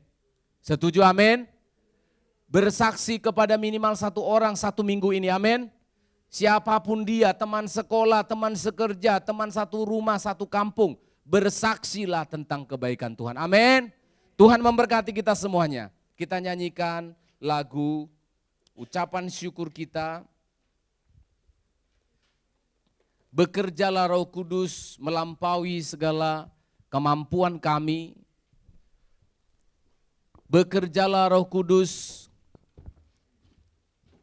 Setuju, amin? Bersaksi kepada minimal satu orang satu minggu ini, amin? Siapapun dia, teman sekolah, teman sekerja, teman satu rumah, satu kampung, bersaksilah tentang kebaikan Tuhan, amin? Tuhan memberkati kita semuanya. Kita nyanyikan lagu ucapan syukur kita. Bekerjalah Roh Kudus melampaui segala kemampuan kami. Bekerjalah Roh Kudus,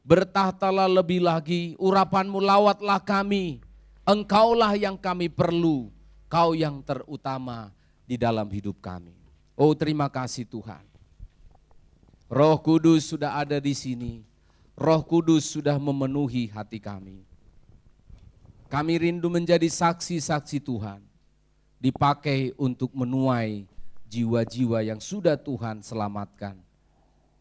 bertahtalah lebih lagi, urapanmu lawatlah kami, engkaulah yang kami perlu, kau yang terutama di dalam hidup kami. Oh terima kasih Tuhan. Roh Kudus sudah ada di sini, Roh Kudus sudah memenuhi hati kami. Kami rindu menjadi saksi-saksi Tuhan, dipakai untuk menuai jiwa-jiwa yang sudah Tuhan selamatkan.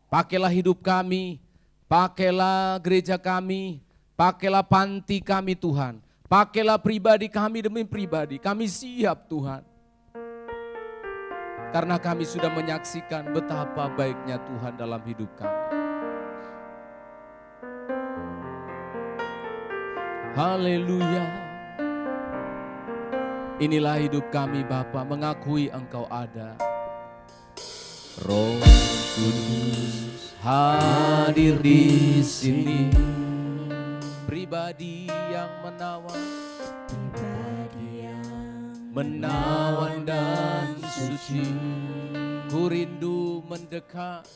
Pakailah hidup kami, pakailah gereja kami, pakailah panti kami Tuhan, pakailah pribadi kami demi pribadi, kami siap Tuhan. Karena kami sudah menyaksikan betapa baiknya Tuhan dalam hidup kami. Haleluya. Inilah hidup kami Bapa, mengakui Engkau ada. Roh Kudus hadir di sini, pribadi yang menawan dan suci. Ku rindu mendekat,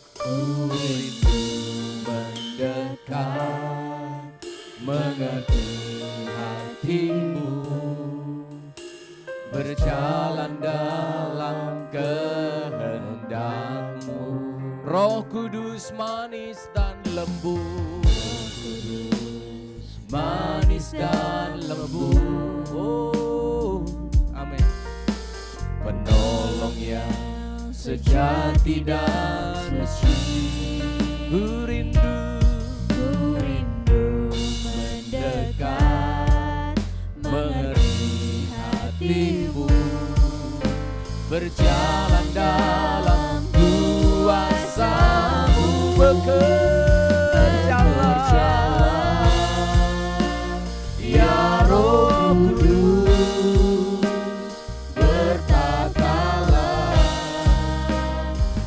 mengerti hatimu, berjalan dalam kehendak-Mu. Roh Kudus manis dan lembut, manis dan lembut. Oh, amin. Penolong yang sejati dan suci. Ku rindu mendekat, mengerti hatimu, berjalan dalam kuasa-Mu. Bekerjalah ya Roh Kudus, bertatalah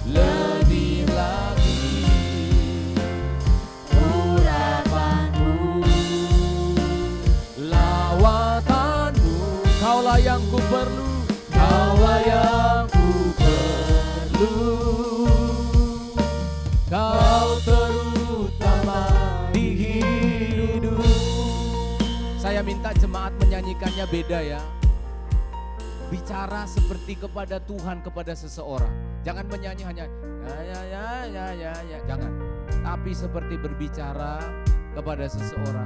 lebih lagi, urapanmu, lawatanmu. Kaulah yang ku perlu, kaulah yang ku perlu. Kau terutama di hidup. Saya minta jemaat menyanyikannya beda ya. Bicara seperti kepada Tuhan, kepada seseorang. Jangan menyanyi hanya ya, jangan. Tapi seperti berbicara kepada seseorang.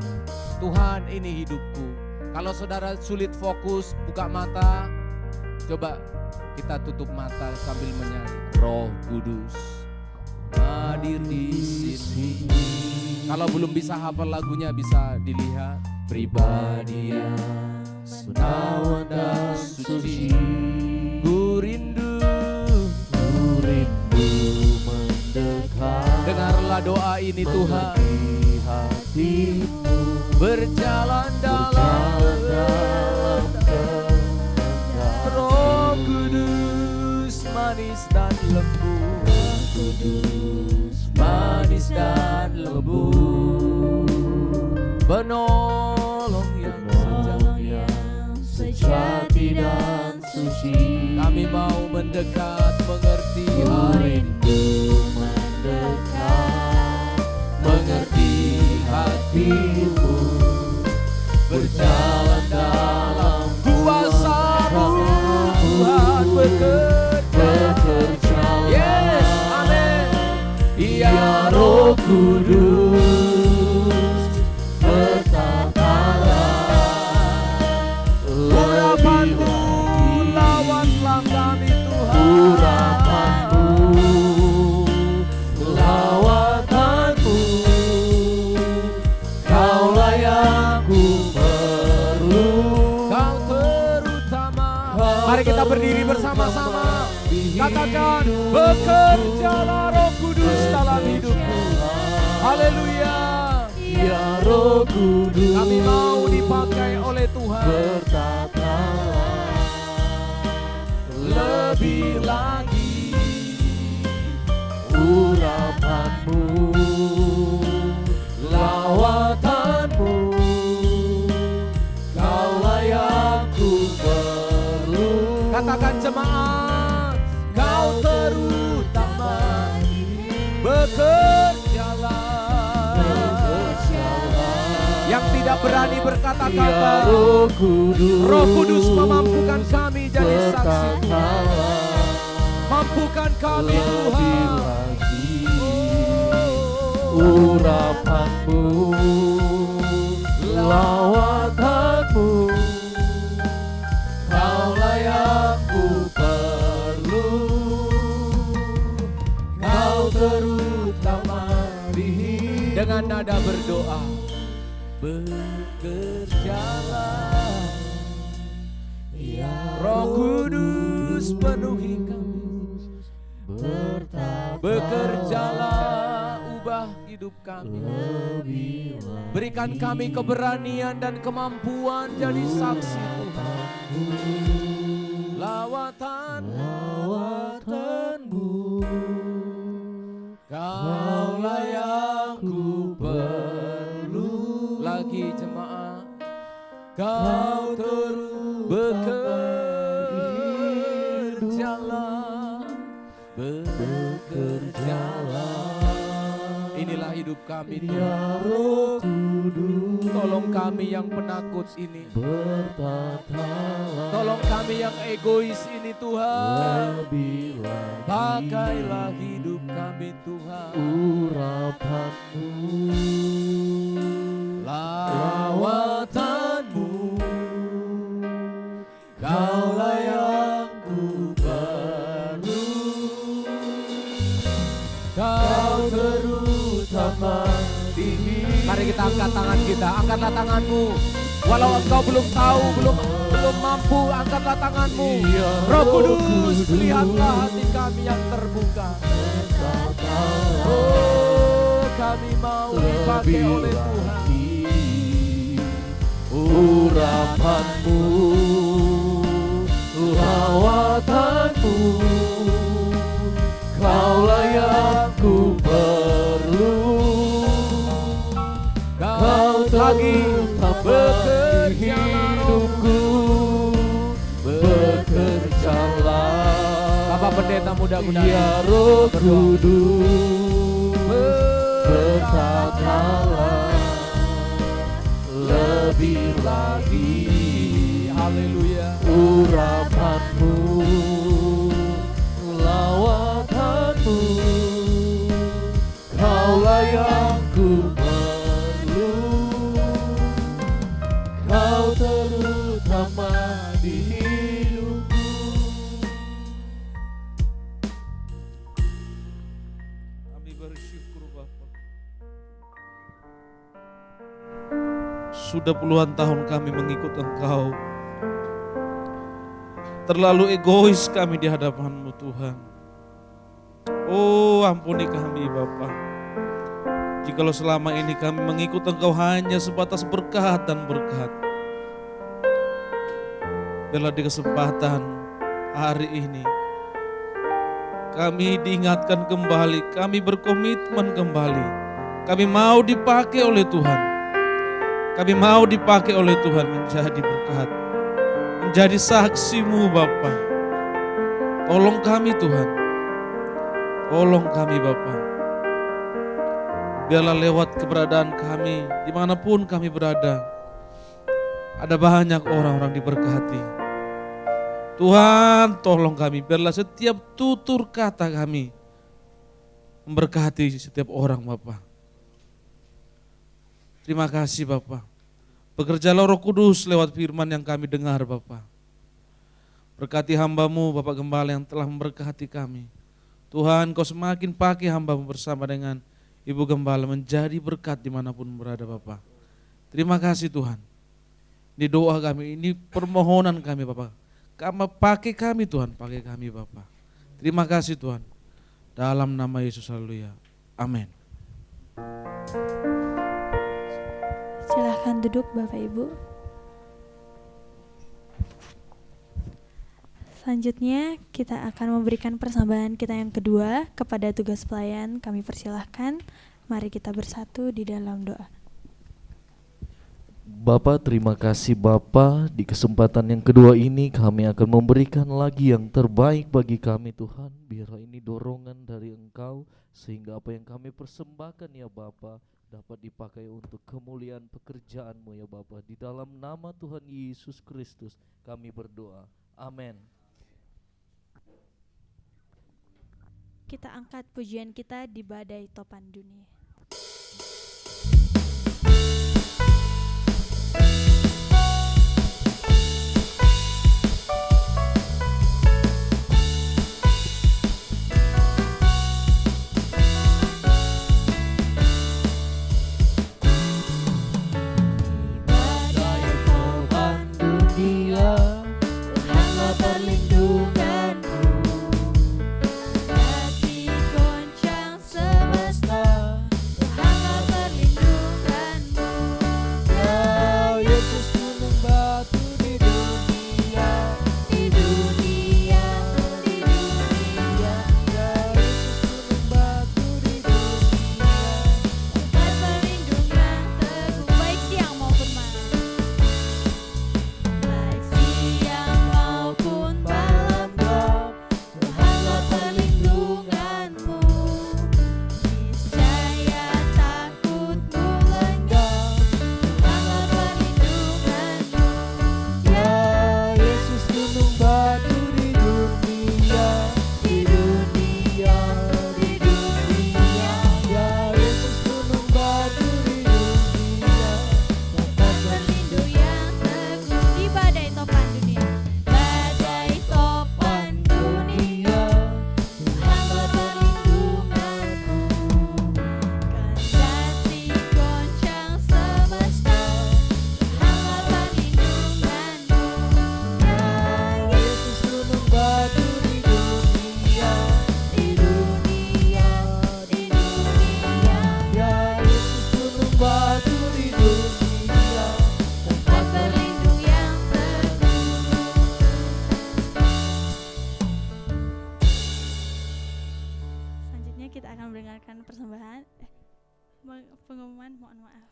Tuhan, ini hidupku. Kalau saudara sulit fokus, buka mata. Coba kita tutup mata sambil menyanyi. Roh Kudus hadir di sini. Kalau belum bisa hafal lagunya bisa dilihat. Pribadi yang menawan dan suci. Ku rindu mendekat. Dengarlah doa ini Tuhan. Hatimu berjalan dalam Roh Kudus manis dan lembut. Kudus manis dan lembut, penolong yang sejati dan suci. Kami mau mendekat, mengerti hatimu, mendekat, mengerti hatimu, berjalan dalam kuasa-Mu. Tuhan bekerja. Yes, amin. Ya Roh Kudus, bertatalah urapanmu, lawatlah kami Tuhan. Urapanmu, lawatanmu, kaulah yang ku perlu. Kau terutama. Mari kita berdiri bersama-sama. Katakan, bekerjalah Roh Roh Kudus, Kami mau dipakai oleh Tuhan. bertatalah lebih lagi urapanmu, lawatanmu, kaulah yang ku perlu. Katakan jemaat, kau terutama bekerjalah. Yang tidak berani berkata-kata, Ya Roh Kudus, Roh Kudus memampukan kami jadi saksi Tuhan. bertatalah Mampukan kami lebih Tuhan. lagi urapanmu, lawatanmu, kaulah yang ku perlu, kau terutama di hidup. Dengan nada berdoa, Bekerjalah ya Roh Kudus penuhi kami. bertatalah Bekerjalah, ubah hidup kami. lebih lagi Berikan kami keberanian dan kemampuan jadi saksi Tuhan. lawatanmu, Kaulah yang ku perlu. Lagi jemaat, kau terus bekerjalah. Inilah hidup kami Tuhan. ya Roh Kudus, Tolong kami yang penakut ini. bertatalah Tolong kami yang egois ini Tuhan. lebih lagi Pakailah hidup kami Tuhan. urapanmu, Lawatanmu, kaulah yang ku perlu. Kau terutama di hidup. Mari kita angkat tangan kita, angkatlah tanganmu. Walau engkau belum tahu, belum mampu, angkatlah tanganmu. Roh Kudus, lihatlah hati kami yang terbuka. Oh, kami mau dipakai lebih oleh Tuhan. lagi urapanmu, lawatanmu, kaulah yang ku perlu, kau lagi tambah di hidupku, bekerjalah Bapak Pendeta mudah-mudahan ya Roh Kudus, bertatalah lebih lagi haleluya. urapanmu, lawatanmu, kaulah yang ku perlu, kau terutama di hidupku. Kami bersyukur Bapa. Sudah puluhan tahun kami mengikut Engkau. Terlalu egois kami di hadapan-Mu Tuhan. Oh, ampuni kami Bapa. Jikalau selama ini kami mengikut Engkau hanya sebatas berkat dan berkat. Biarlah di kesempatan hari ini kami diingatkan kembali, kami berkomitmen kembali. Kami mau dipakai oleh Tuhan. Kami mau dipakai oleh Tuhan menjadi berkat, menjadi saksi-Mu Bapa. Tolong kami Tuhan, tolong kami Bapa. Biarlah lewat keberadaan kami, dimanapun kami berada, ada banyak orang-orang diberkati. Tuhan tolong kami, biarlah setiap tutur kata kami memberkati setiap orang Bapa. Terima kasih Bapa. Bekerjalah Roh Kudus lewat firman yang kami dengar Bapa. Berkati hamba-Mu Bapak Gembala yang telah memberkati kami. Tuhan Kau semakin pakai hamba-Mu bersama dengan Ibu Gembala menjadi berkat dimanapun berada Bapa. Terima kasih Tuhan. Ini doa kami, ini permohonan kami Bapa. Kamu pakai kami Tuhan, pakai kami Bapa. Terima kasih Tuhan. Dalam nama Yesus haleluya. Amin. Silahkan duduk Bapak Ibu. Selanjutnya kita akan memberikan persembahan kita yang kedua kepada tugas pelayan. Kami persilahkan, mari kita bersatu di dalam doa. Bapak, terima kasih Bapak, di kesempatan yang kedua ini kami akan memberikan lagi yang terbaik bagi kami Tuhan. Biarlah ini dorongan dari Engkau sehingga apa yang kami persembahkan ya Bapak dapat dipakai untuk kemuliaan pekerjaan-Mu ya Bapak. Di dalam nama Tuhan Yesus Kristus kami berdoa. Amin. Kita angkat pujian kita di badai topan dunia. Pengumuman, mohon maaf.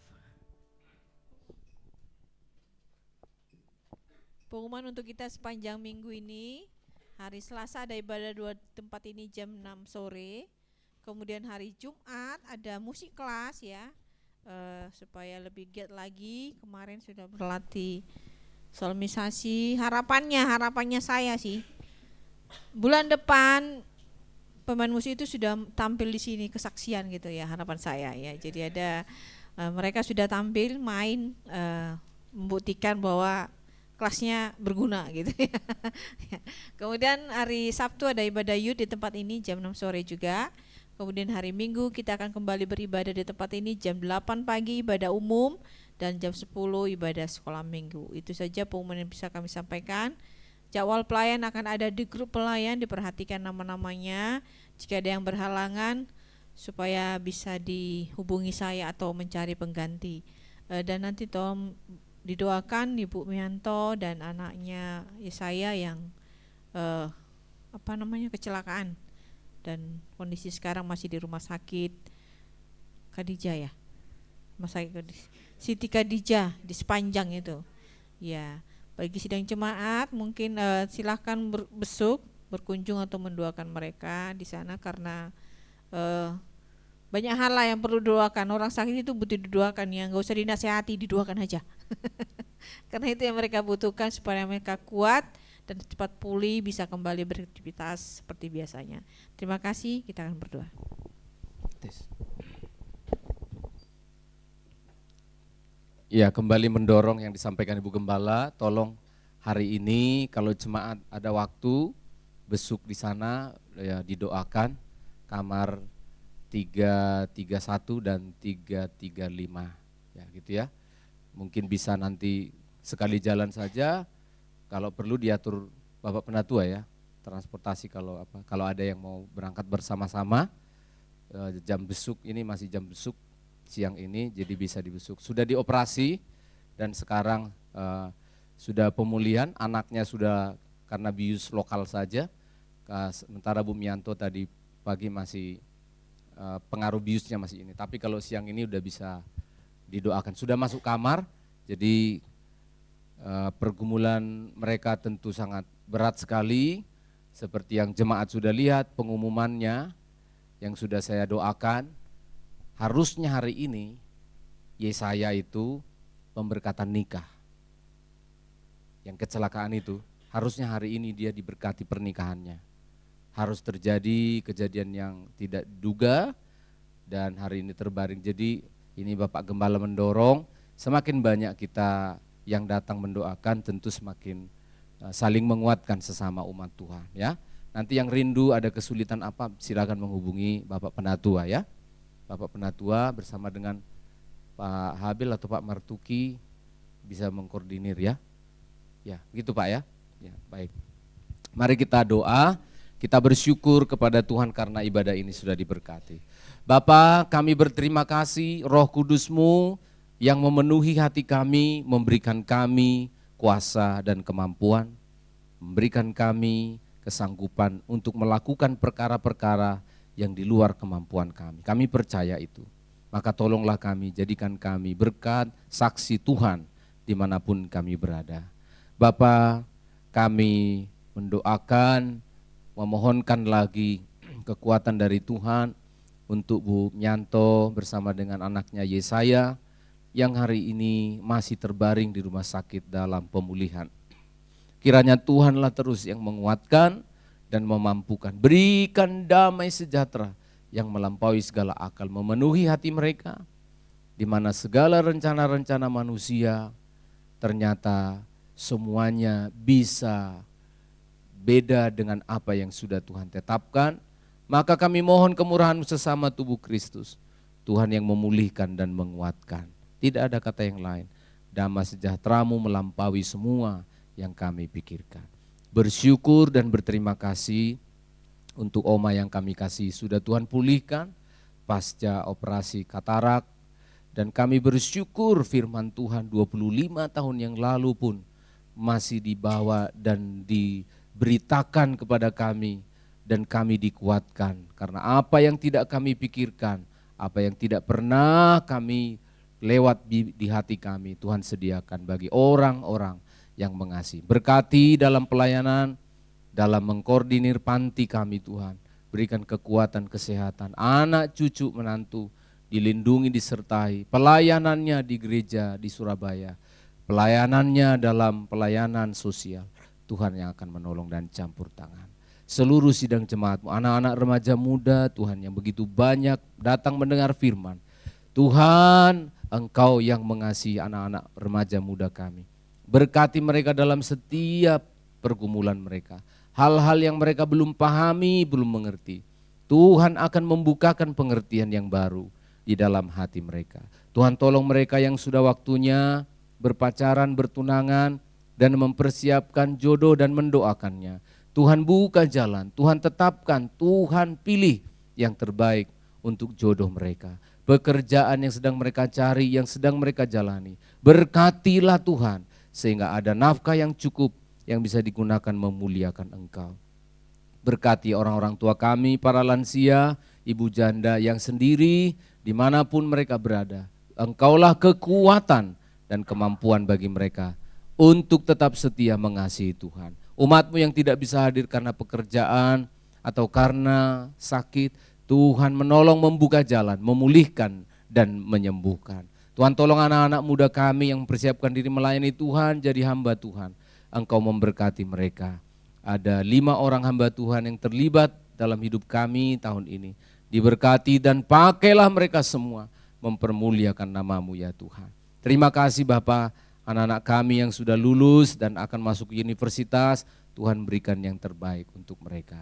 Pengumuman untuk kita sepanjang minggu ini. Hari Selasa ada ibadah dua tempat ini jam 6 sore. Kemudian hari Jumat ada musik kelas ya, supaya lebih giat lagi. Kemarin sudah berlatih solmisasi. Harapannya saya sih bulan depan pemain musik itu sudah tampil di sini, kesaksian gitu ya, harapan saya ya. Jadi ada mereka sudah tampil main, membuktikan bahwa kelasnya berguna gitu ya. Kemudian hari Sabtu ada ibadah youth di tempat ini jam 6 sore juga. Kemudian hari Minggu kita akan kembali beribadah di tempat ini jam 8 pagi ibadah umum dan jam 10 ibadah sekolah minggu. Itu saja pengumuman yang bisa kami sampaikan. Jadwal pelayan akan ada di grup pelayan, diperhatikan nama-namanya. Jika ada yang berhalangan supaya bisa dihubungi saya atau mencari pengganti. Dan nanti tolong didoakan Ibu Mianto dan anaknya saya yang kecelakaan dan kondisi sekarang masih di rumah sakit Khadijah ya. Rumah sakit Siti Khadijah di Sepanjang itu. Ya. Bagi sidang jemaat mungkin silahkan berkunjung atau mendoakan mereka di sana karena banyak hal lah yang perlu didoakan. Orang sakit itu butuh didoakan ya, nggak usah dinasehati, didoakan aja. Karena itu yang mereka butuhkan supaya mereka kuat dan cepat pulih, bisa kembali beraktivitas seperti biasanya. Terima kasih, kita akan berdoa. Ya, kembali mendorong yang disampaikan Ibu Gembala, tolong hari ini kalau jemaat ada waktu besuk di sana ya didoakan kamar 331 dan 335 ya gitu ya. Mungkin bisa nanti sekali jalan saja, kalau perlu diatur Bapak Penatua ya, transportasi kalau ada yang mau berangkat bersama-sama, jam besuk ini masih jam besuk siang ini, jadi bisa dibesuk. Sudah dioperasi dan sekarang sudah pemulihan, anaknya sudah karena bius lokal saja, sementara Bu Mianto tadi pagi masih pengaruh biusnya masih ini. Tapi kalau siang ini udah bisa didoakan, sudah masuk kamar, jadi pergumulan mereka tentu sangat berat sekali, seperti yang jemaat sudah lihat pengumumannya yang sudah saya doakan. Harusnya hari ini Yesaya itu pemberkatan nikah. Yang kecelakaan itu harusnya hari ini dia diberkati pernikahannya. Harus terjadi kejadian yang tidak diduga dan hari ini terbaring. Jadi ini Bapak Gembala mendorong semakin banyak kita yang datang mendoakan, tentu semakin saling menguatkan sesama umat Tuhan ya. Nanti yang rindu ada kesulitan apa silakan menghubungi Bapak Penatua ya. Bapak Penatua bersama dengan Pak Habil atau Pak Martuki bisa mengkoordinir ya. Ya, begitu Pak ya. Ya, baik. Mari kita doa, kita bersyukur kepada Tuhan karena ibadah ini sudah diberkati. Bapa, kami berterima kasih Roh Kudus-Mu yang memenuhi hati kami, memberikan kami kuasa dan kemampuan, memberikan kami kesanggupan untuk melakukan perkara-perkara yang di luar kemampuan kami. Kami percaya itu. Maka tolonglah kami, jadikan kami berkat saksi Tuhan dimanapun kami berada. Bapa, kami mendoakan, memohonkan lagi kekuatan dari Tuhan untuk Bu Mianto bersama dengan anaknya Yesaya yang hari ini masih terbaring di rumah sakit dalam pemulihan. Kiranya Tuhanlah terus yang menguatkan dan memampukan. Berikan damai sejahtera yang melampaui segala akal, memenuhi hati mereka, di mana segala rencana-rencana manusia ternyata semuanya bisa beda dengan apa yang sudah Tuhan tetapkan. Maka kami mohon kemurahan sesama tubuh Kristus, Tuhan yang memulihkan dan menguatkan. Tidak ada kata yang lain. Damai sejahtera-Mu melampaui semua yang kami pikirkan. Bersyukur dan berterima kasih untuk Oma yang kami kasih sudah Tuhan pulihkan pasca operasi katarak. Dan kami bersyukur firman Tuhan 25 tahun yang lalu pun masih dibawa dan diberitakan kepada kami. Dan kami dikuatkan karena apa yang tidak kami pikirkan, apa yang tidak pernah kami lewat di hati kami, Tuhan sediakan bagi orang-orang yang mengasihi. Berkati dalam pelayanan, dalam mengkoordinir panti kami Tuhan. Berikan kekuatan, kesehatan, anak cucu menantu dilindungi, disertai. Pelayanannya di gereja di Surabaya, pelayanannya dalam pelayanan sosial, Tuhan yang akan menolong dan campur tangan. Seluruh sidang jemaat-Mu, anak-anak remaja muda Tuhan yang begitu banyak datang mendengar firman. Tuhan, Engkau yang mengasihi anak-anak remaja muda kami. Berkati mereka dalam setiap pergumulan mereka. Hal-hal yang mereka belum pahami, belum mengerti. Tuhan akan membukakan pengertian yang baru di dalam hati mereka. Tuhan tolong mereka yang sudah waktunya berpacaran, bertunangan, dan mempersiapkan jodoh dan mendoakannya. Tuhan buka jalan, Tuhan tetapkan, Tuhan pilih yang terbaik untuk jodoh mereka. Pekerjaan yang sedang mereka cari, yang sedang mereka jalani. Berkatilah Tuhan, sehingga ada nafkah yang cukup yang bisa digunakan memuliakan Engkau. Berkati orang-orang tua kami, para lansia, ibu janda yang sendiri, dimanapun mereka berada. Engkaulah kekuatan dan kemampuan bagi mereka untuk tetap setia mengasihi Tuhan. Umat-Mu yang tidak bisa hadir karena pekerjaan atau karena sakit, Tuhan menolong membuka jalan, memulihkan dan menyembuhkan. Tuhan tolong anak-anak muda kami yang mempersiapkan diri melayani Tuhan, jadi hamba Tuhan. Engkau memberkati mereka. Ada 5 orang hamba Tuhan yang terlibat dalam hidup kami tahun ini. Diberkati dan pakailah mereka semua mempermuliakan nama-Mu ya Tuhan. Terima kasih Bapa. Anak-anak kami yang sudah lulus dan akan masuk universitas, Tuhan berikan yang terbaik untuk mereka.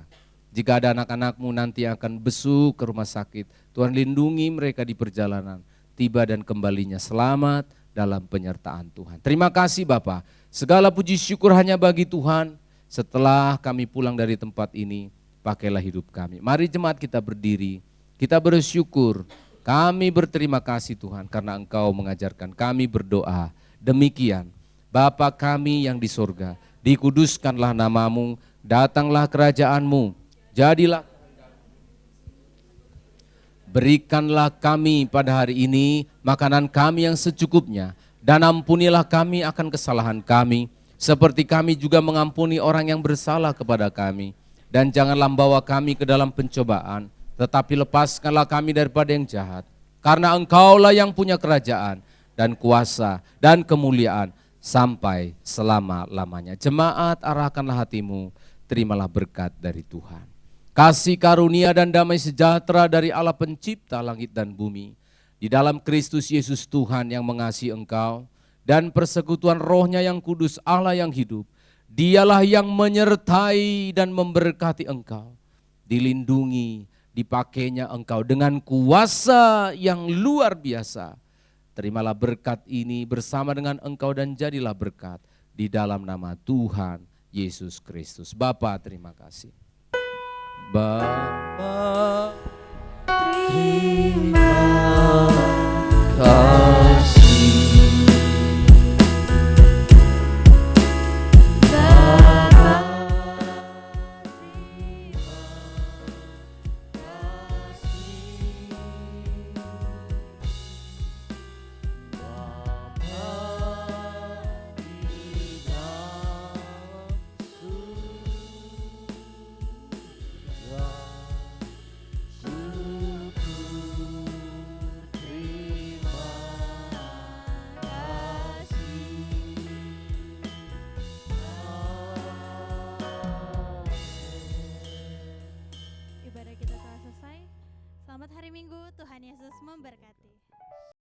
Jika ada anak-anak-Mu nanti yang akan besuk ke rumah sakit, Tuhan lindungi mereka di perjalanan, tiba dan kembalinya selamat dalam penyertaan Tuhan. Terima kasih Bapa. Segala puji syukur hanya bagi Tuhan. Setelah kami pulang dari tempat ini, pakailah hidup kami. Mari jemaat kita berdiri, kita bersyukur Kami berterima kasih Tuhan karena Engkau mengajarkan kami berdoa. Demikian, Bapa kami yang di surga, dikuduskanlah namamu, datanglah kerajaan-Mu, jadilah. Berikanlah kami pada hari ini makanan kami yang secukupnya, dan ampunilah kami akan kesalahan kami, seperti kami juga mengampuni orang yang bersalah kepada kami. Dan janganlah membawa kami ke dalam pencobaan, tetapi lepaskanlah kami daripada yang jahat. Karena Engkaulah yang punya kerajaan dan kuasa dan kemuliaan sampai selama-lamanya. Jemaat, arahkanlah hatimu, terimalah berkat dari Tuhan. Kasih karunia dan damai sejahtera dari Allah pencipta langit dan bumi, di dalam Kristus Yesus Tuhan yang mengasihi engkau, dan persekutuan rohnya yang kudus Allah yang hidup, dialah yang menyertai dan memberkati engkau, dilindungi, dipakainya engkau dengan kuasa yang luar biasa. Terimalah berkat ini bersama dengan engkau dan jadilah berkat di dalam nama Tuhan Yesus Kristus. Bapa, terima kasih. Bapa, Terima kasih.